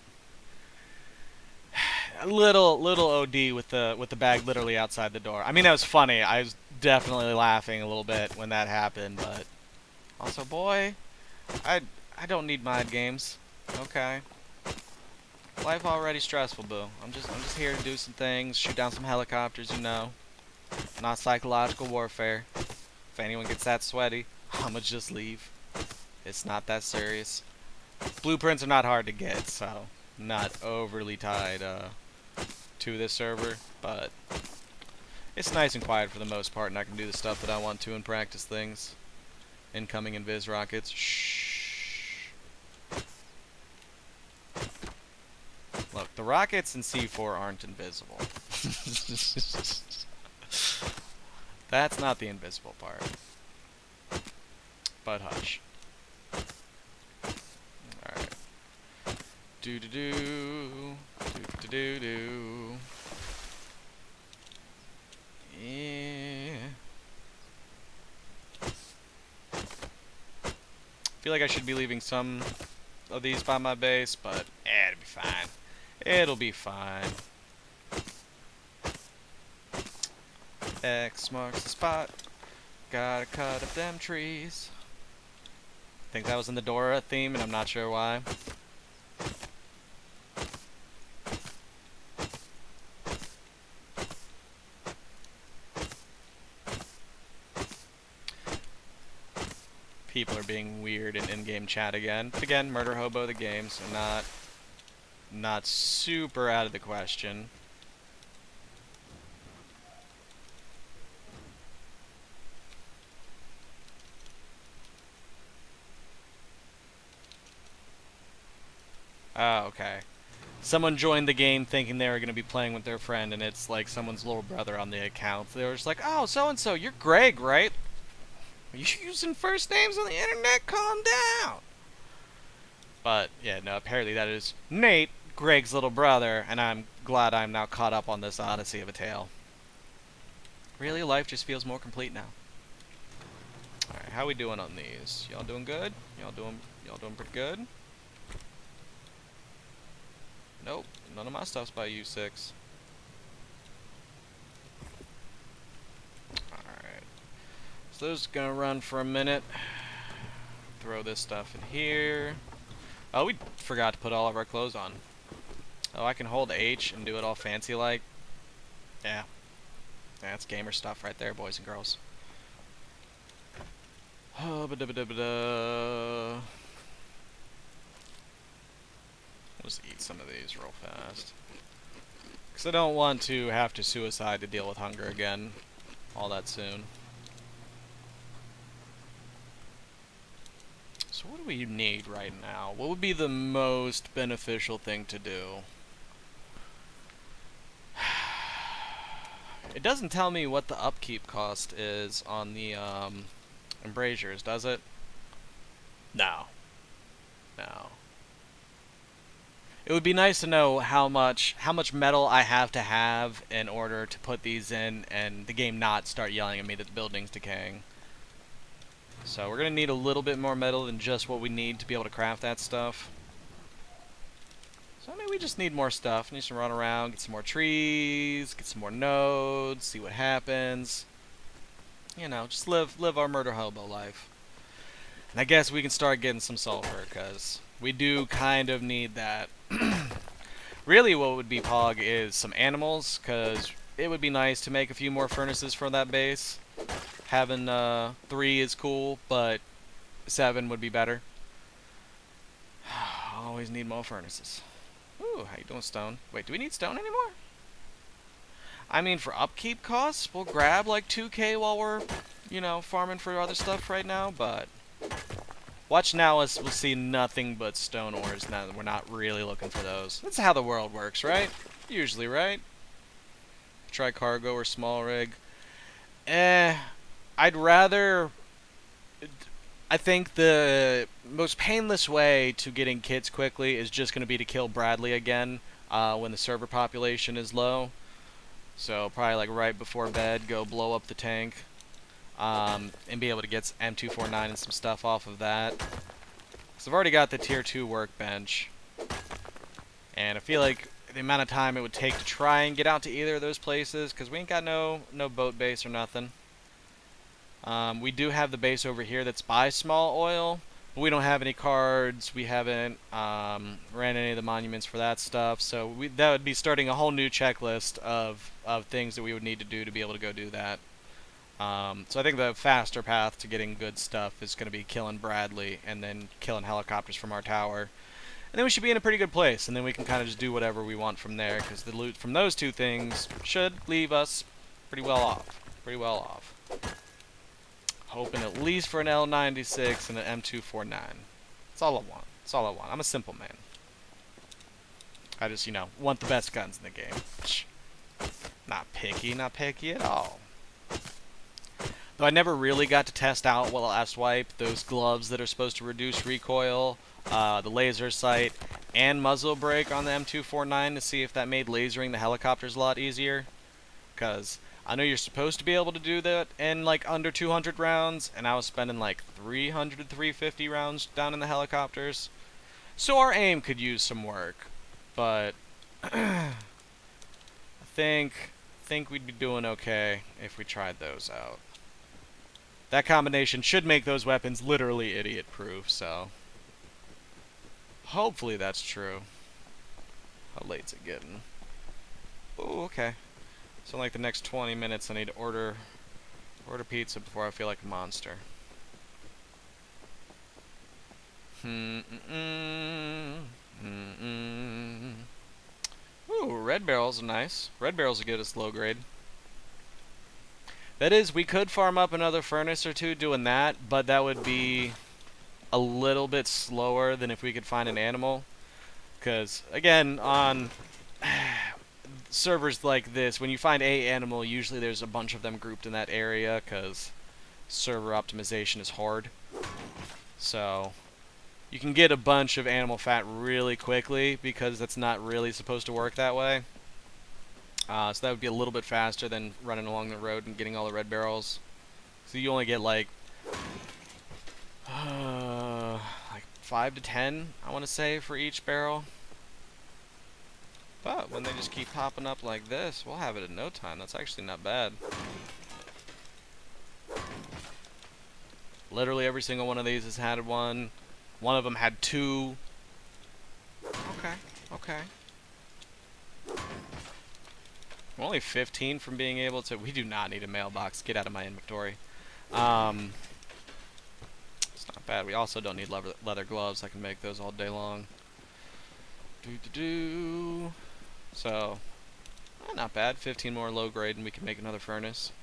a little OD with the bag literally outside the door. I mean, that was funny. I was definitely laughing a little bit when that happened, but also, boy, I don't need mind games. Okay. Life already stressful, boo. I'm just here to do some things, shoot down some helicopters, you know. Not psychological warfare. If anyone gets that sweaty, I'ma just leave. It's not that serious. Blueprints are not hard to get, so not overly tied to this server, but it's nice and quiet for the most part, and I can do the stuff that I want to and practice things. Incoming invis rockets. Shh. Look, the rockets in C4 aren't invisible. That's not the invisible part. But hush. Alright. Do-do-do. Do-do-do-do. Yeah. I feel like I should be leaving some of these by my base, but it'll be fine. It'll be fine. X marks the spot. Gotta cut up them trees. I think that was in the Dora theme, and I'm not sure why. People are being weird in in-game chat again. But again, Murder Hobo the game, so not super out of the question. Oh, okay. Someone joined the game thinking they were going to be playing with their friend, and it's like someone's little brother on the account. They were just like, oh, so-and-so, you're Greg, right? Are you using first names on the internet? Calm down. But, yeah, no, apparently that is Nate, Greg's little brother, and I'm glad I'm now caught up on this odyssey of a tale. Really, life just feels more complete now. Alright, how we doing on these? Y'all doing good? Y'all doing pretty good? Nope, none of my stuff's by U6. Alright. So this is gonna run for a minute. Throw this stuff in here. Oh, we forgot to put all of our clothes on. Oh, I can hold H and do it all fancy like. Yeah. That's gamer stuff right there, boys and girls. Oh, ba-da-ba-da-ba-da. Let's eat some of these real fast. Because I don't want to have to suicide to deal with hunger again all that soon. So what do we need right now? What would be the most beneficial thing to do? It doesn't tell me what the upkeep cost is on the embrasures, does it? No. No. It would be nice to know how much metal I have to have in order to put these in and the game not start yelling at me that the building's decaying. So we're going to need a little bit more metal than just what we need to be able to craft that stuff. So I mean, we just need more stuff. We need to run around, get some more trees, get some more nodes, see what happens. You know, just live our murder hobo life. And I guess we can start getting some sulfur, because we do kind of need that. Really, what would be Pog is some animals, because it would be nice to make a few more furnaces for that base. Having 3 is cool, but 7 would be better. Always need more furnaces. Ooh, how you doing, stone? Wait, do we need stone anymore? I mean, for upkeep costs, we'll grab like 2K while we're, you know, farming for other stuff right now, but watch now us we'll see nothing but stone ores now that we're not really looking for those. That's how the world works, right? Usually, right? Try cargo or small rig. I'd rather... I think the most painless way to getting kits quickly is just going to be to kill Bradley again when the server population is low. So probably like right before bed, go blow up the tank and be able to get M249 and some stuff off of that. Because I've already got the tier 2 workbench. And I feel like the amount of time it would take to try and get out to either of those places, because we ain't got no boat base or nothing. We do have the base over here that's by small oil, but we don't have any cards. We haven't ran any of the monuments for that stuff, so that would be starting a whole new checklist of things that we would need to do to be able to go do that. So I think the faster path to getting good stuff is going to be killing Bradley and then killing helicopters from our tower. And then we should be in a pretty good place, and then we can kind of just do whatever we want from there, because the loot from those 2 things should leave us pretty well off. Pretty well off. Hoping at least for an L96 and an M249. That's all I want. That's all I want. I'm a simple man. I just, you know, want the best guns in the game. Not picky at all. Though I never really got to test out while last wipe those gloves that are supposed to reduce recoil, the laser sight, and muzzle brake on the M249 to see if that made lasering the helicopters a lot easier. Because I know you're supposed to be able to do that in like under 200 rounds, and I was spending like 300 to 350 rounds down in the helicopters. So our aim could use some work, but I think we'd be doing okay if we tried those out. That combination should make those weapons literally idiot-proof, so hopefully that's true. How late's it getting? Oh, okay. So in like the next 20 minutes, I need to order pizza before I feel like a monster. Ooh, red barrels are nice. Red barrels are good as low grade. That is, we could farm up another furnace or 2 doing that, but that would be a little bit slower than if we could find an animal. Because, again, on servers like this, when you find a animal, usually there's a bunch of them grouped in that area, because server optimization is hard. So you can get a bunch of animal fat really quickly, because that's not really supposed to work that way. So that would be a little bit faster than running along the road and getting all the red barrels. So you only get like 5 to 10, I want to say, for each barrel. But when they just keep popping up like this, we'll have it in no time. That's actually not bad. Literally every single one of these has had one. One of them had 2. Okay. I'm only 15 from being able to... We do not need a mailbox. Get out of my inventory. It's not bad. We also don't need leather gloves. I can make those all day long. So, not bad. 15 more low grade and we can make another furnace.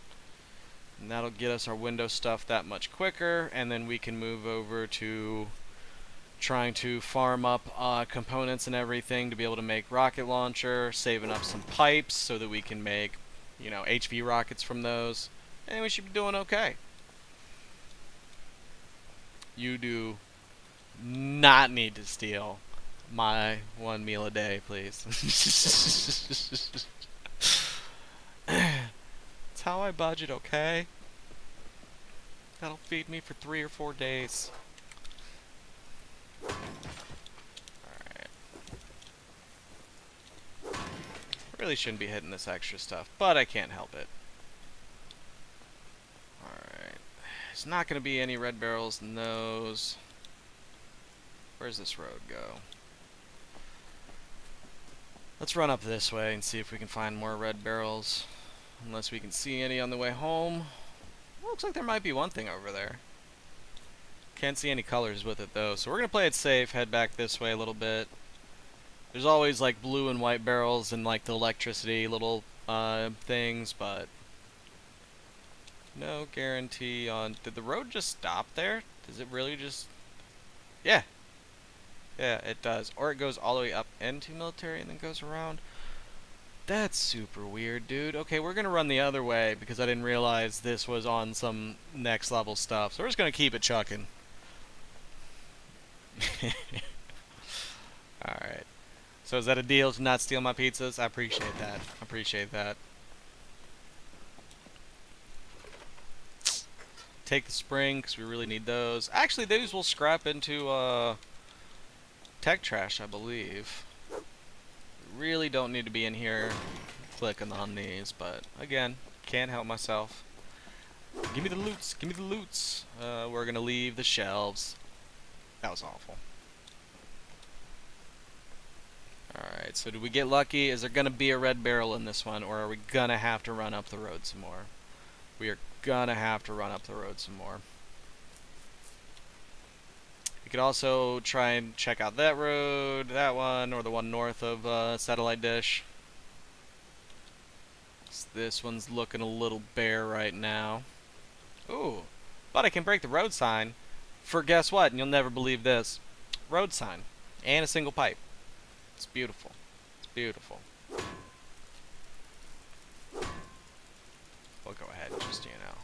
And that'll get us our window stuff that much quicker. And then we can move over to trying to farm up components and everything to be able to make rocket launcher, saving up some pipes so that we can make, you know, HV rockets from those, and we should be doing okay. You do not need to steal my 1 meal a day, please. That's how I budget, okay? That'll feed me for 3 or 4 days. Alright. Really shouldn't be hitting this extra stuff, but I can't help it. Alright. There's not going to be any red barrels in those. Where's this road go? Let's run up this way and see if we can find more red barrels. Unless we can see any on the way home. Looks like there might be one thing over there. Can't see any colors with it though, so we're going to play it safe, head back this way a little bit. There's always like blue and white barrels and like the electricity little things, but no guarantee on... Did the road just stop there? Does it really just... Yeah. Yeah, it does. Or it goes all the way up into military and then goes around. That's super weird, dude. Okay, we're going to run the other way because I didn't realize this was on some next level stuff. So we're just going to keep it chucking. Alright. So is that a deal to not steal my pizzas? I appreciate that. I appreciate that. Take the spring, because we really need those. Actually, those will scrap into tech trash, I believe. We really don't need to be in here clicking on these, but again, can't help myself. Give me the loots. Give me the loots. We're going to leave the shelves. That was awful. Alright, so did we get lucky? Is there going to be a red barrel in this one, or are we going to have to run up the road some more? We are going to have to run up the road some more. We could also try and check out that road, that one, or the one north of Satellite Dish. So this one's looking a little bare right now. Ooh, but I can break the road sign for guess what? And you'll never believe this. Road sign. And a single pipe. It's beautiful. It's beautiful. We'll go ahead and just, you know.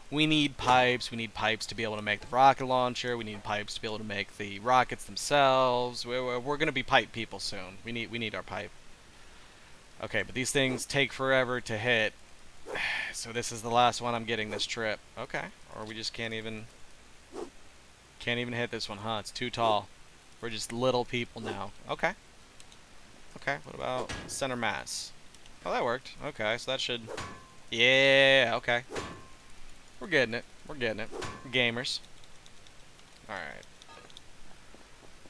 We need pipes. We need pipes to be able to make the rocket launcher. We need pipes to be able to make the rockets themselves. We're going to be pipe people soon. We need our pipe. Okay, but these things take forever to hit. So this is the last one I'm getting this trip. Okay. Or we just can't even hit this one, huh? It's too tall. We're just little people now. Okay. Okay, what about center mass? Oh, that worked. Okay, so that should... Yeah, okay. We're getting it. We're getting it. We're gamers. Alright.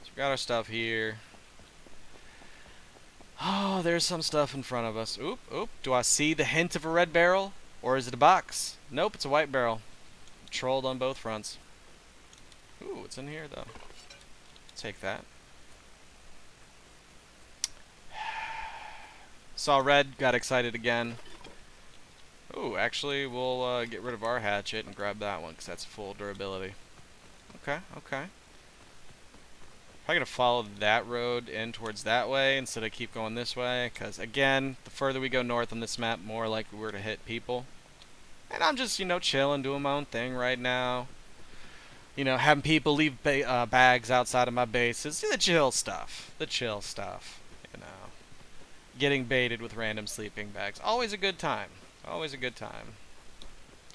So we got our stuff here. Oh, there's some stuff in front of us. Oop, oop. Do I see the hint of a red barrel? Or is it a box? Nope, it's a white barrel. Trolled on both fronts. Ooh, what's in here, though? Take that. Saw red, got excited again. Ooh, actually, we'll get rid of our hatchet and grab that one, because that's full durability. Okay, okay. Probably going to follow that road in towards that way instead of keep going this way, because, again, the further we go north on this map, more likely we're to hit people. And I'm just, you know, chilling, doing my own thing right now. You know, having people leave bags outside of my bases. The chill stuff. The chill stuff. You know. Getting baited with random sleeping bags. Always a good time. Always a good time.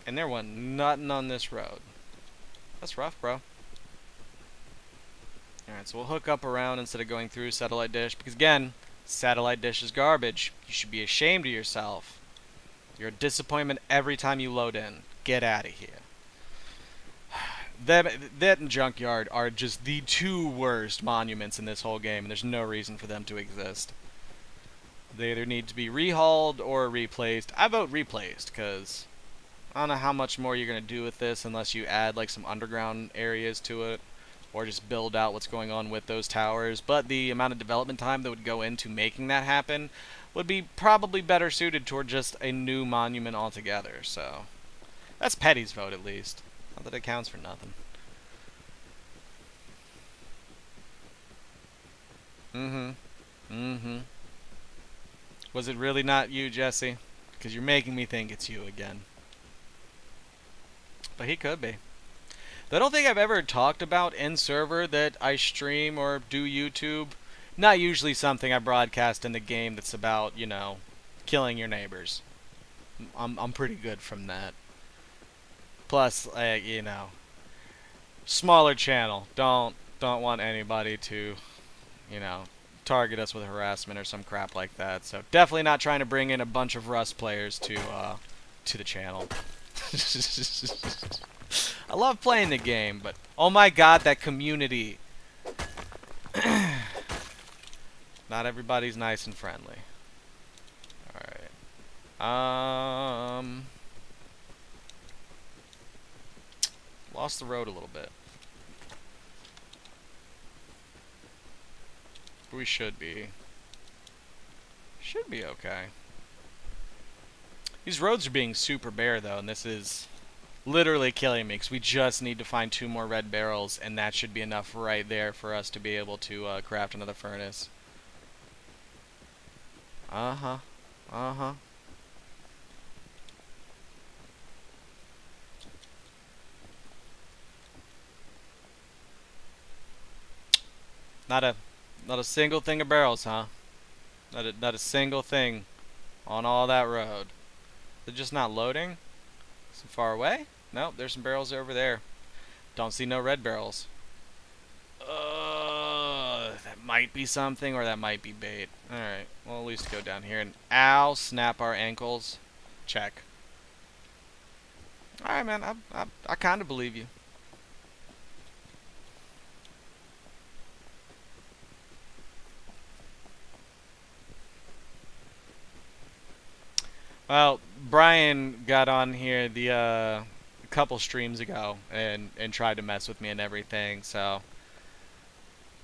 And there wasn't nothing on this road. That's rough, bro. Alright, so we'll hook up around instead of going through Satellite Dish. Because, again, Satellite Dish is garbage. You should be ashamed of yourself. You're a disappointment every time you load in. Get out of here. That and Junkyard are just the two worst monuments in this whole game, and there's no reason for them to exist. They either need to be rehauled or replaced. I vote replaced, because I don't know how much more you're going to do with this unless you add like some underground areas to it, or just build out what's going on with those towers. But the amount of development time that would go into making that happen would be probably better suited toward just a new monument altogether, so that's Petty's vote at least. Not that it counts for nothing. Was it really not you, Jesse? Because you're making me think it's you again. But he could be. I don't think I've ever talked about in server that I stream or do YouTube. Not usually something I broadcast in the game that's about, you know, killing your neighbors. I'm pretty good from that. Plus, you know, smaller channel. Don't want anybody to, you know, target us with harassment or some crap like that. So definitely not trying to bring in a bunch of Rust players to the channel. I love playing the game, but oh my god, that community. Not everybody's nice and friendly. Alright. Lost the road a little bit. We should be. Should be okay. These roads are being super bare though, and this is literally killing me because we just need to find 2 more red barrels, and that should be enough right there for us to be able to craft another furnace. Uh-huh. Uh-huh. Not a single thing of barrels, huh? Not a single thing on all that road. They're just not loading? So far away? Nope, there's some barrels over there. Don't see no red barrels. That might be something, or that might be bait. Alright, well at least go down here and ow, snap our ankles. Check. Alright, man, I kind of believe you. Well, Brian got on here the a couple streams ago and tried to mess with me and everything, so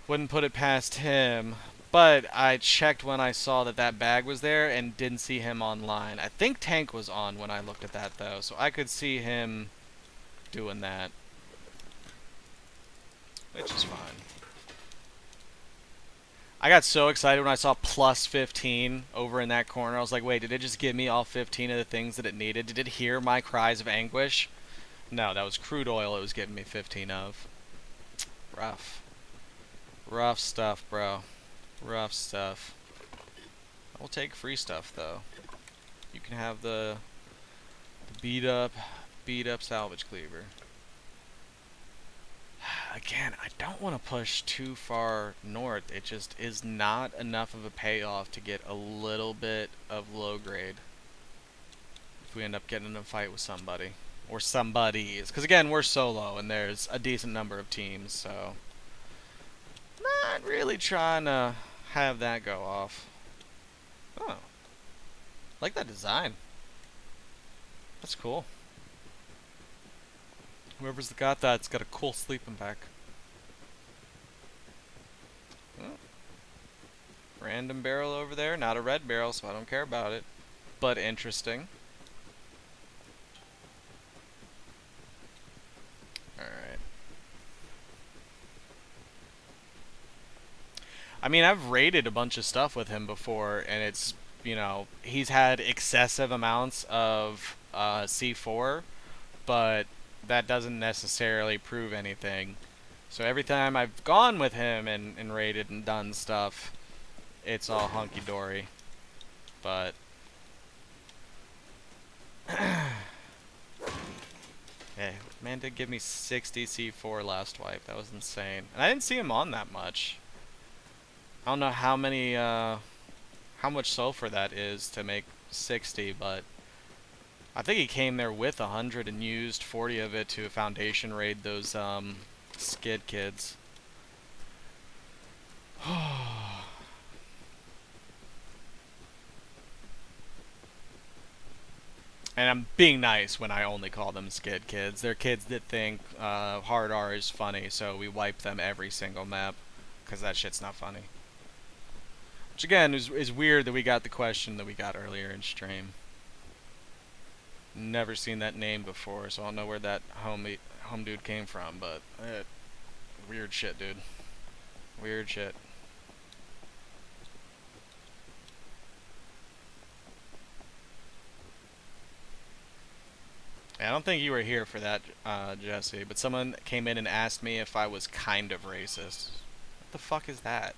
wouldn't put it past him. But I checked when I saw that that bag was there and didn't see him online. I think Tank was on when I looked at that though, so I could see him doing that, which is fine. I got so excited when I saw plus 15 over in that corner. I was like, wait, did it just give me all 15 of the things that it needed? Did it hear my cries of anguish? No, that was crude oil it was giving me 15 of. Rough. Rough stuff, bro. Rough stuff. I will take free stuff, though. You can have the beat up salvage cleaver. Again, I don't want to push too far north. It just is not enough of a payoff to get a little bit of low grade if we end up getting in a fight with somebody. Or somebodies. Because again, we're solo and there's a decent number of teams, so not really trying to have that go off. Oh. Like that design. That's cool. Whoever's got that's got a cool sleeping bag. Oh. Random barrel over there. Not a red barrel, so I don't care about it. But interesting. Alright. I mean, I've raided a bunch of stuff with him before, and it's, you know, he's had excessive amounts of C4, but that doesn't necessarily prove anything. So every time I've gone with him and raided and done stuff, it's all hunky-dory. But yeah, man did give me 60 C4 last wipe. That was insane. And I didn't see him on that much. I don't know how many, how much sulfur that is to make 60, but I think he came there with 100 and used 40 of it to foundation raid those skid kids. And I'm being nice when I only call them skid kids. They're kids that think hard R is funny, so we wipe them every single map, because that shit's not funny. Which again is weird that we got the question that we got earlier in stream. Never seen that name before, so I don't know where that home dude came from, but weird shit, dude. Weird shit. I don't think you were here for that, Jesse, but someone came in and asked me if I was kind of racist. What the fuck is that?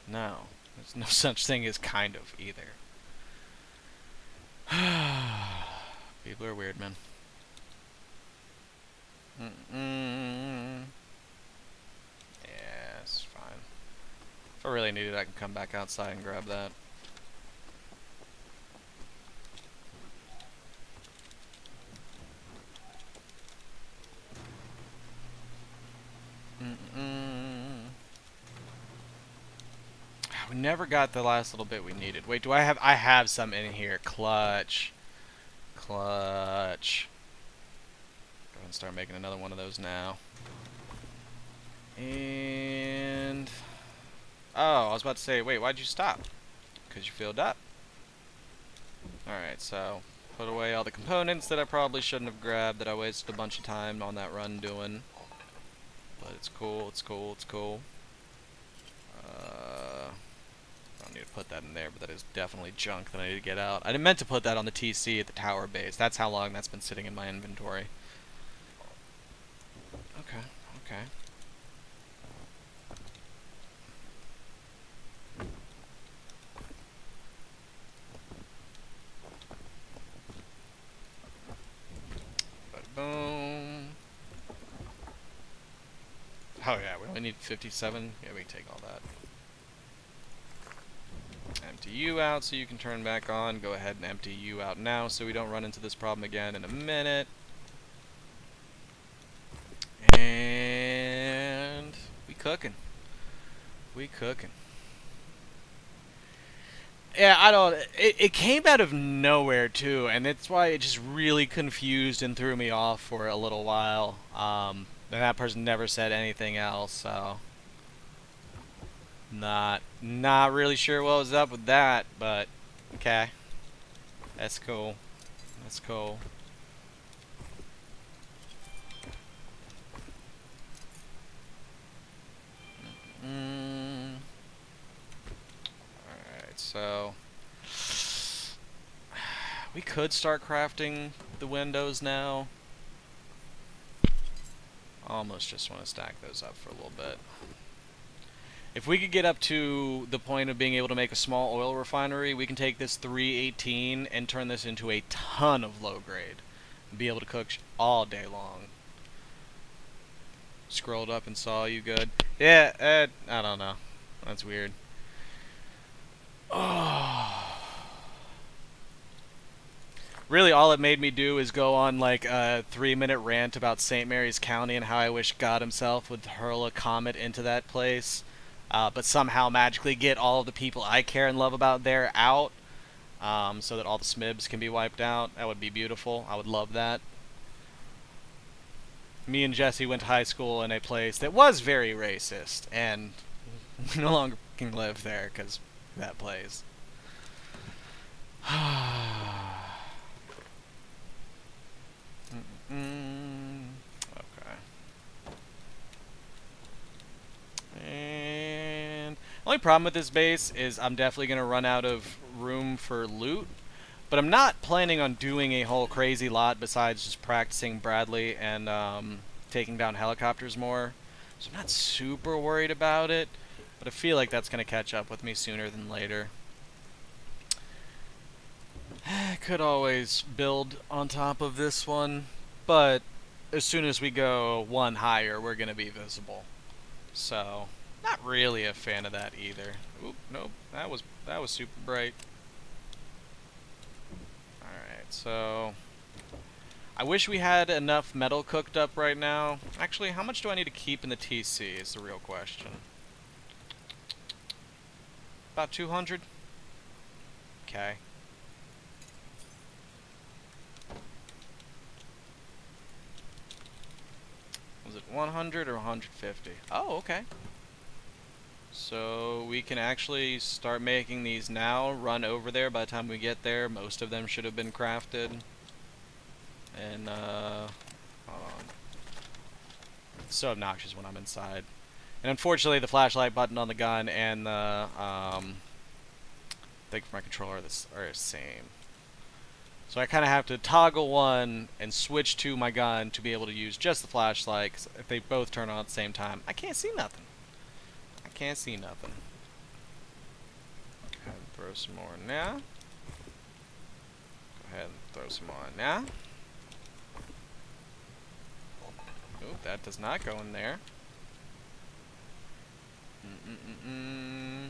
No. There's no such thing as kind of either. People are weird, man. Yeah, it's fine. I really need it, I can come back outside and grab that. We never got the last little bit we needed. Wait, do I have... I have some in here. Clutch. Clutch. Go ahead and start making another one of those now. And... oh, I was about to say, wait, why'd you stop? Because you filled up. Alright, so... put away all the components that I probably shouldn't have grabbed, that I wasted a bunch of time on that run doing. But it's cool, it's cool, it's cool. I don't need to put that in there, but that is definitely junk that I need to get out. I didn't meant to put that on the TC at the tower base. That's how long that's been sitting in my inventory. Okay, okay. But boom. Oh yeah, we only need 57. Yeah, we can take all that. Empty you out so you can turn back on. Go ahead and empty you out now so we don't run into this problem again in a minute. And we cooking. We cooking. Yeah, I don't... it came out of nowhere, too, and that's why it just really confused and threw me off for a little while. And that person never said anything else, so... Not really sure what was up with that, but... okay. That's cool. That's cool. Alright, so... we could start crafting the windows now. Almost just want to stack those up for a little bit. If we could get up to the point of being able to make a small oil refinery, we can take this 318 and turn this into a ton of low grade. And be able to cook all day long. Scrolled up and saw you good. Yeah, I don't know. That's weird. Oh. Really, all it made me do is go on like a 3-minute rant about St. Mary's County and how I wish God himself would hurl a comet into that place. But somehow magically get all of the people I care and love about there out, so that all the smibs can be wiped out. That would be beautiful. I would love that. Me and Jesse went to high school in a place that was very racist, and we no longer can live there because of that place. Okay. And only problem with this base is I'm definitely going to run out of room for loot. But I'm not planning on doing a whole crazy lot besides just practicing Bradley and taking down helicopters more. So I'm not super worried about it. But I feel like that's going to catch up with me sooner than later. I could always build on top of this one. But as soon as we go one higher, we're going to be visible. So, not really a fan of that either. Oop, nope, that was super bright. Alright, so... I wish we had enough metal cooked up right now. Actually, how much do I need to keep in the TC is the real question. About 200? Okay. Was it 100 or 150? Oh, okay. So we can actually start making these now, run over there. By the time we get there, most of them should have been crafted. And, hold on. It's so obnoxious when I'm inside. And unfortunately, the flashlight button on the gun and the, thing for my controller are the same. So I kind of have to toggle one and switch to my gun to be able to use just the flashlight. 'Cause if they both turn on at the same time, I can't see nothing. I can't see nothing. Go ahead and throw some more in now. Go ahead and throw some more in now. Oop, that does not go in there. Mm-mm-mm-mm.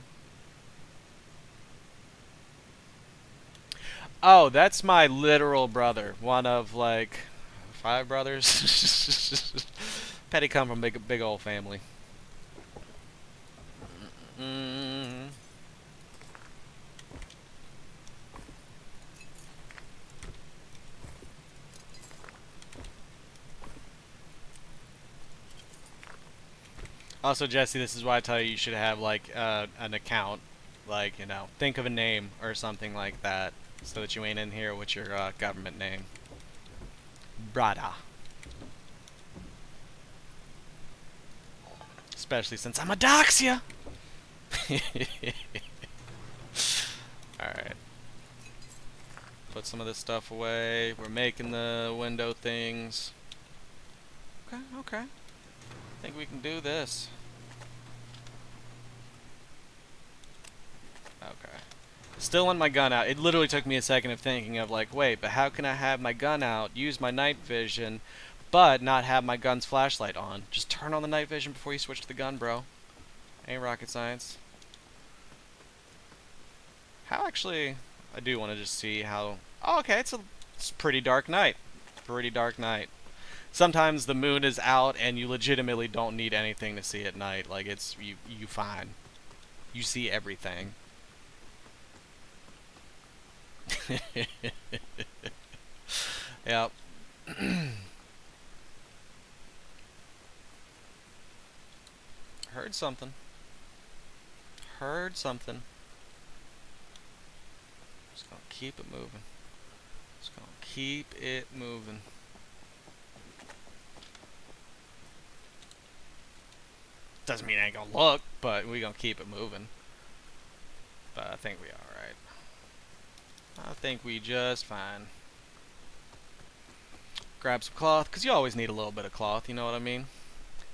Oh, that's my literal brother. One of like 5 brothers. Petty come from big old family. Mm. Also, Jesse, this is why I tell you should have like an account, like think of a name or something like that, so that you ain't in here with your government name, brada. Especially since I'm a doxia. All right, put some of this stuff away. We're making the window things. Okay, okay. I think we can do this. Okay. Still want my gun out. It literally took me a second of thinking of like, wait, but how can I have my gun out, use my night vision, but not have my gun's flashlight on? Just turn on the night vision before you switch to the gun, bro. Ain't rocket science. How actually, I do want to just see how, oh, okay, it's a pretty dark night. Pretty dark night. Sometimes the moon is out and you legitimately don't need anything to see at night. Like you fine. You see everything. Yep. Heard something. Heard something. Just gonna keep it moving. Just gonna keep it moving. Doesn't mean I ain't gonna look, but we gonna keep it moving. But I think we alright. I think we just fine. Grab some cloth, because you always need a little bit of cloth, you know what I mean?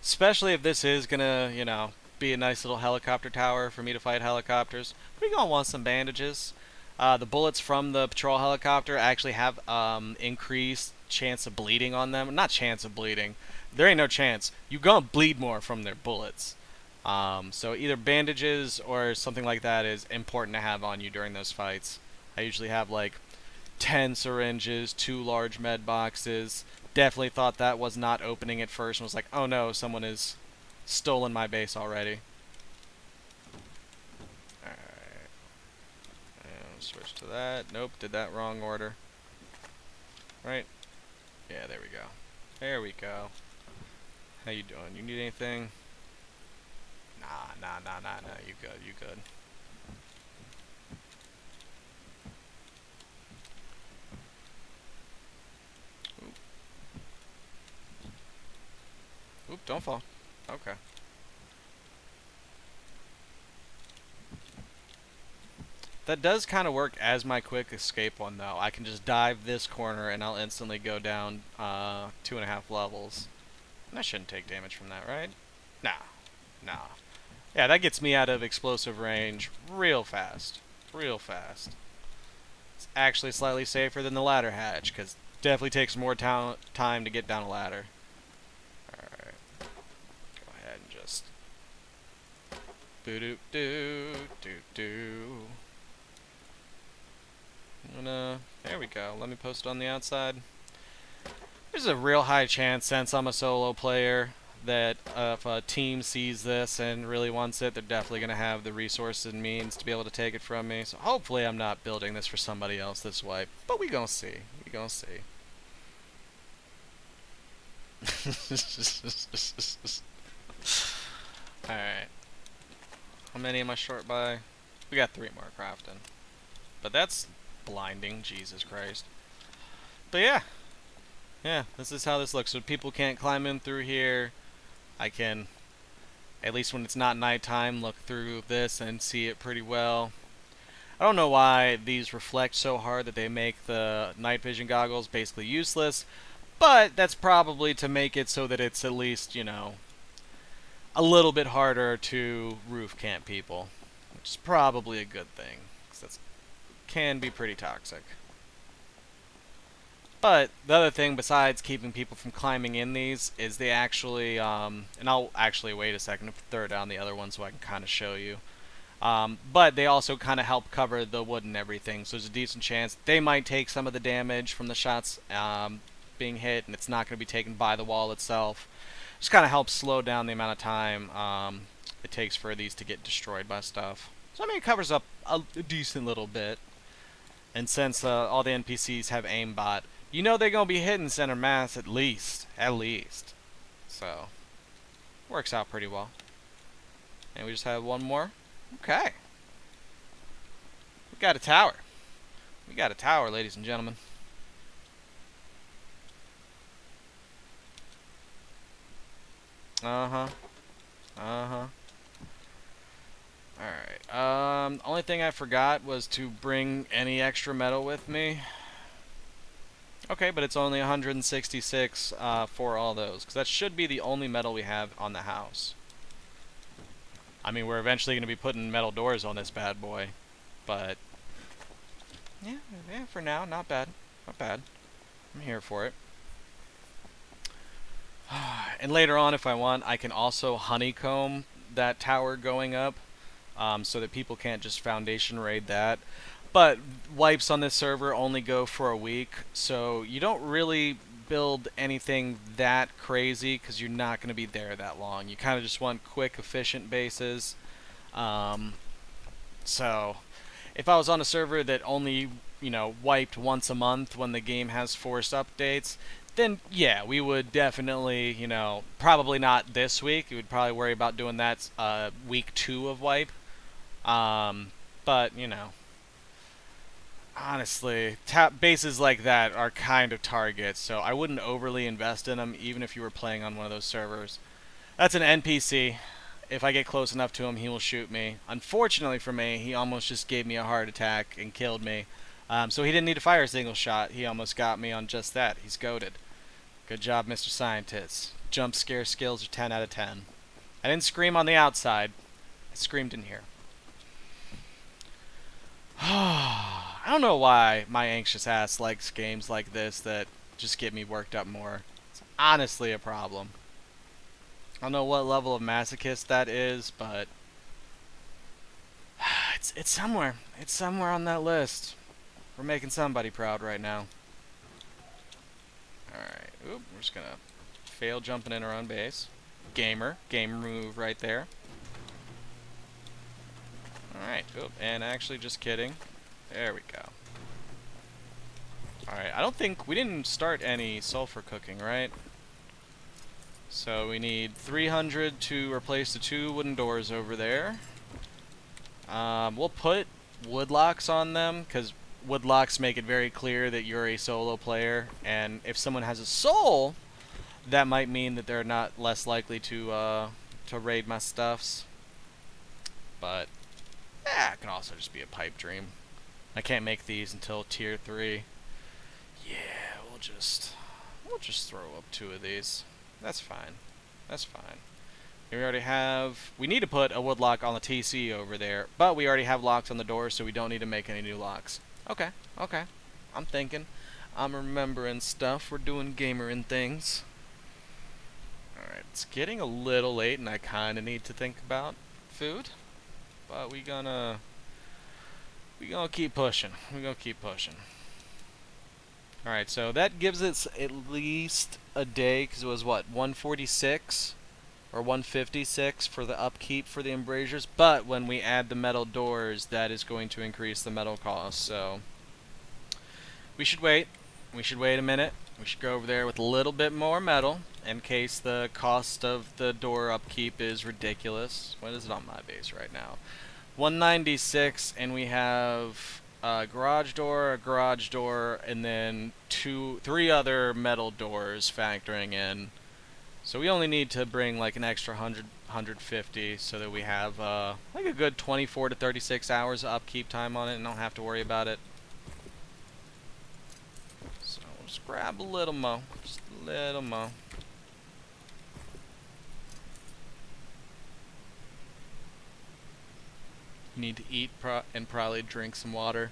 Especially if this is gonna, be a nice little helicopter tower for me to fight helicopters. We're gonna want some bandages. The bullets from the patrol helicopter actually have increased chance of bleeding on them. Not chance of bleeding. There ain't no chance. You gonna bleed more from their bullets. So either bandages or something like that is important to have on you during those fights. I usually have like 10 syringes, 2 large med boxes. Definitely thought that was not opening at first and was like, oh no, someone has stolen my base already. Alright. And switch to that. Nope, did that wrong order. Right? Yeah, there we go. There we go. How you doing? You need anything? Nah. You good, you good. Oop, don't fall. Okay. That does kind of work as my quick escape one, though. I can just dive this corner and I'll instantly go down 2.5 levels. And I shouldn't take damage from that, right? Nah. Yeah, that gets me out of explosive range real fast. Real fast. It's actually slightly safer than the ladder hatch, because definitely takes more time to get down a ladder. Alright. Go ahead and just... boo-doo-doo-doo-doo. There we go. Let me post it on the outside. There's a real high chance, since I'm a solo player, that if a team sees this and really wants it, they're definitely going to have the resources and means to be able to take it from me. So hopefully I'm not building this for somebody else this way. But we gonna see. We gonna see. Alright. How many am I short by? We got 3 more crafting. But that's blinding, Jesus Christ. But yeah. Yeah, this is how this looks. So people can't climb in through here. I can, at least when it's not nighttime, look through this and see it pretty well. I don't know why these reflect so hard that they make the night vision goggles basically useless, but that's probably to make it so that it's at least, a little bit harder to roof camp people, which is probably a good thing, because that can be pretty toxic. But the other thing besides keeping people from climbing in these is they actually, and I'll actually wait a second to throw down the other one so I can kind of show you. But they also kind of help cover the wood and everything, so there's a decent chance they might take some of the damage from the shots being hit, and it's not going to be taken by the wall itself. Just kind of helps slow down the amount of time it takes for these to get destroyed by stuff. So I mean, it covers up a decent little bit. And since all the NPCs have aimbot, you know they're going to be hitting center mass at least. At least. So, works out pretty well. And we just have one more. Okay. We got a tower. We got a tower, ladies and gentlemen. Uh-huh. Uh-huh. Alright. Only thing I forgot was to bring any extra metal with me. Okay, but it's only 166 for all those, because that should be the only metal we have on the house. I mean, we're eventually going to be putting metal doors on this bad boy, but yeah, for now, not bad. Not bad. I'm here for it. And later on, if I want, I can also honeycomb that tower going up, so that people can't just foundation raid that. But wipes on this server only go for a week, so you don't really build anything that crazy because you're not going to be there that long. You kind of just want quick, efficient bases. So if I was on a server that only, wiped once a month when the game has forced updates, then yeah, we would definitely, probably not this week. We would probably worry about doing that week 2 of wipe. But, honestly, bases like that are kind of targets, so I wouldn't overly invest in them, even if you were playing on one of those servers. That's an NPC. If I get close enough to him, he will shoot me. Unfortunately for me, he almost just gave me a heart attack and killed me. So he didn't need to fire a single shot. He almost got me on just that. He's goated. Good job, Mr. Scientist. Jump scare skills are 10 out of 10. I didn't scream on the outside. I screamed in here. I don't know why my anxious ass likes games like this that just get me worked up more. It's honestly a problem. I don't know what level of masochist that is, but it's somewhere. It's somewhere on that list. We're making somebody proud right now. Alright. Oop, we're just gonna fail jumping in our own base. Gamer move right there. Alright, oop, and actually just kidding. There we go. Alright, I don't think we didn't start any sulfur cooking, right? So we need 300 to replace the 2 wooden doors over there. We'll put wood locks on them, because wood locks make it very clear that you're a solo player, and if someone has a soul, that might mean that they're not less likely to raid my stuffs. But yeah, it can also just be a pipe dream. I can't make these until tier 3. Yeah, we'll just throw up 2 of these. That's fine. That's fine. We already have... We need to put a wood lock on the TC over there, but we already have locks on the door, so we don't need to make any new locks. Okay, okay. I'm thinking. I'm remembering stuff. We're doing gamer-in things. Alright, it's getting a little late, and I kind of need to think about food. But we gonna keep pushing. We're gonna keep pushing. Alright, so that gives us at least a day, because it was what, 146 or 156 for the upkeep for the embrasures, but when we add the metal doors, that is going to increase the metal cost, so we should wait. We should wait a minute. We should go over there with a little bit more metal in case the cost of the door upkeep is ridiculous. What is it on my base right now? 196, and we have a garage door, and then 3 other metal doors factoring in. So we only need to bring like an extra 150 so that we have like a good 24 to 36 hours of upkeep time on it and don't have to worry about it. So we'll just grab a little mo. Just a little mo. Need to eat and probably drink some water.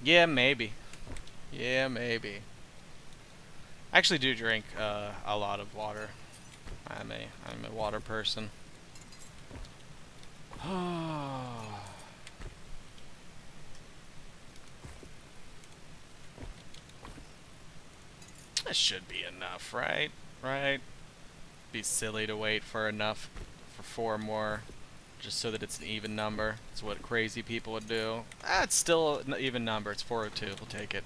Yeah, maybe. Yeah, maybe. I actually do drink a lot of water. I'm a water person. That should be enough, right? Right? Be silly to wait for enough for 4 more, just so that it's an even number. It's what crazy people would do. Ah, it's still an even number. It's 402. We'll take it.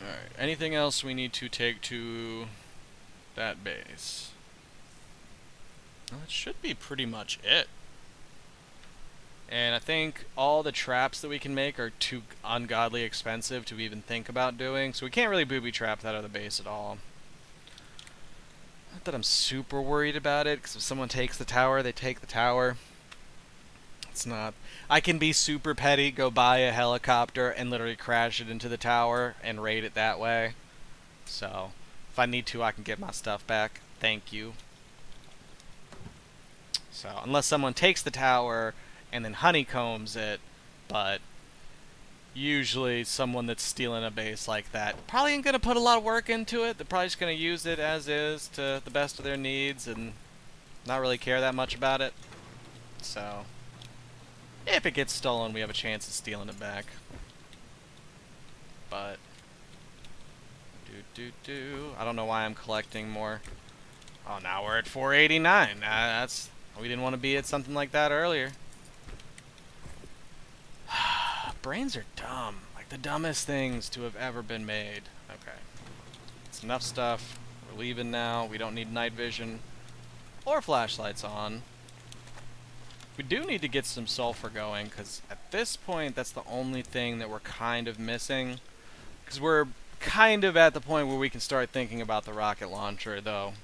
Alright. Anything else we need to take to that base? Well, that should be pretty much it. And I think all the traps that we can make are too ungodly expensive to even think about doing, so we can't really booby trap that other base at all. Not that I'm super worried about it, because if someone takes the tower, they take the tower. It's not... I can be super petty, go buy a helicopter, and literally crash it into the tower, and raid it that way. So, if I need to, I can get my stuff back. Thank you. So, unless someone takes the tower and then honeycombs it, but usually someone that's stealing a base like that probably ain't going to put a lot of work into it. They're probably just going to use it as is to the best of their needs and not really care that much about it. So, if it gets stolen, we have a chance of stealing it back. But, I don't know why I'm collecting more. Oh, now we're at 489. We didn't want to be at something like that earlier. Brains are dumb. Like the dumbest things to have ever been made. Okay. It's enough stuff. We're leaving now. We don't need night vision or flashlights on. We do need to get some sulfur going, because at this point, that's the only thing that we're kind of missing. Because we're kind of at the point where we can start thinking about the rocket launcher, though.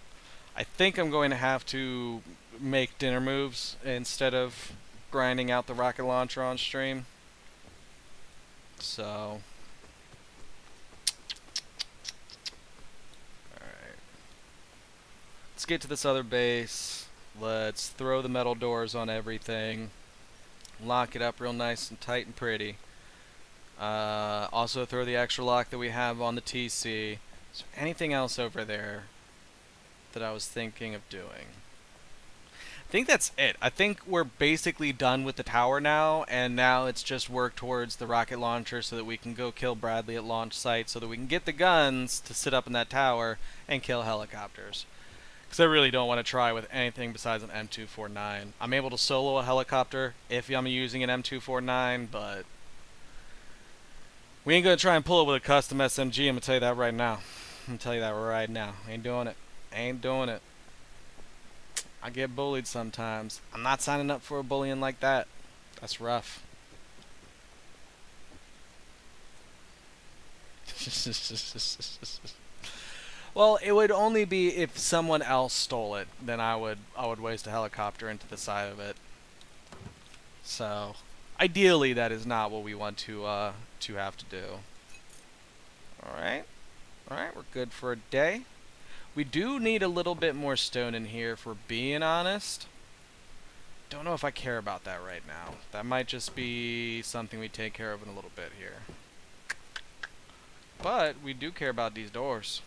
I think I'm going to have to make dinner moves instead of grinding out the rocket launcher on stream. So, alright. Let's get to this other base. Let's throw the metal doors on everything. Lock it up real nice and tight and pretty. Also throw the extra lock that we have on the TC. Is there anything else over there that I was thinking of doing? I think that's it. I think we're basically done with the tower now, and now it's just work towards the rocket launcher so that we can go kill Bradley at launch site, so that we can get the guns to sit up in that tower and kill helicopters. Because I really don't want to try with anything besides an M249. I'm able to solo a helicopter if I'm using an M249, but we ain't going to try and pull it with a custom SMG, I'm going to tell you that right now. I'm going to tell you that right now. Ain't doing it. Ain't doing it. I get bullied sometimes. I'm not signing up for a bullying like that. That's rough. Well, it would only be if someone else stole it, then I would waste a helicopter into the side of it. So, ideally, that is not what we want to have to do. Alright. Alright, we're good for a day. We do need a little bit more stone in here, if we're being honest. Don't know if I care about that right now. That might just be something we take care of in a little bit here. But we do care about these doors.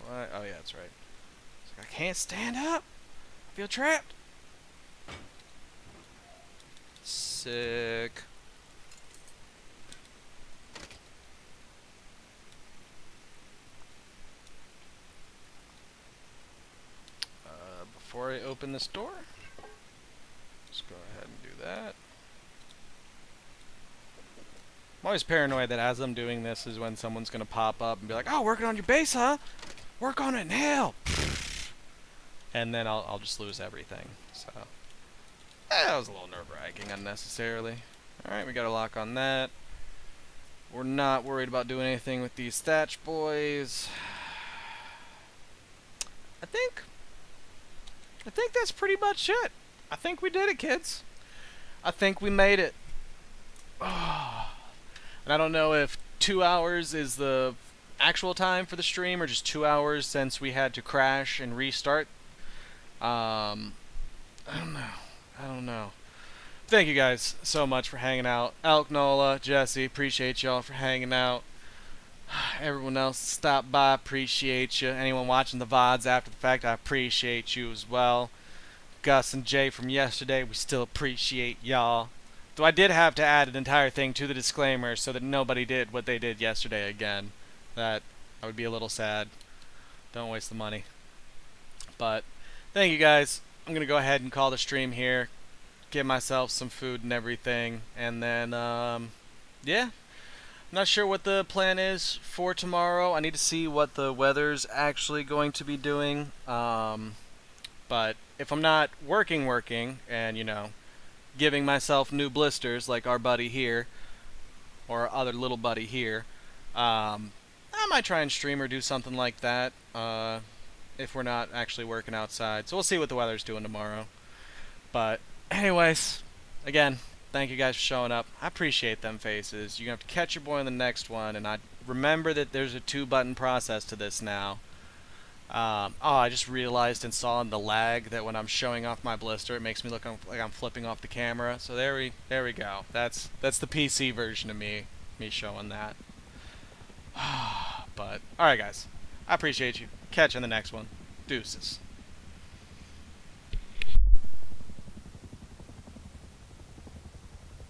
What? Oh yeah, that's right. I can't stand up. I feel trapped. Sick. Before I open this door, let's go ahead and do that. I'm always paranoid that as I'm doing this is when someone's going to pop up and be like, oh, working on your base, huh? Work on it now! And then I'll just lose everything. So, that was a little nerve-wracking unnecessarily. Alright, we got a lock on that. We're not worried about doing anything with these thatch boys. I think that's pretty much it. I think we did it, kids. I think we made it. Oh. And I don't know if 2 hours is the actual time for the stream or just 2 hours since we had to crash and restart. I don't know. thank you guys so much for hanging out. Elk, Nola, Jesse, appreciate y'all for hanging out. Everyone else stop by, appreciate you. Anyone watching the VODs after the fact, I appreciate you as well. Gus and Jay from yesterday, we still appreciate y'all. Though I did have to add an entire thing to the disclaimer so that nobody did what they did yesterday again. That I would be a little sad. Don't waste the money. But thank you guys. I'm going to go ahead and call the stream here. Get myself some food and everything. And then, yeah. Not sure what the plan is for tomorrow. I need to see what the weather's actually going to be doing. But if I'm not working, and, you know, giving myself new blisters like our buddy here, or our other little buddy here, I might try and stream or do something like that, if we're not actually working outside. So we'll see what the weather's doing tomorrow. But anyways, again, thank you guys for showing up. I appreciate them faces. You're going to have to catch your boy in the next one, and I remember that there's a 2-button process to this now. Oh, I just realized and saw in the lag that when I'm showing off my blister, it makes me look like I'm flipping off the camera. So there we go. That's the PC version of me showing that. But alright guys, I appreciate you. Catch you in the next one. Deuces.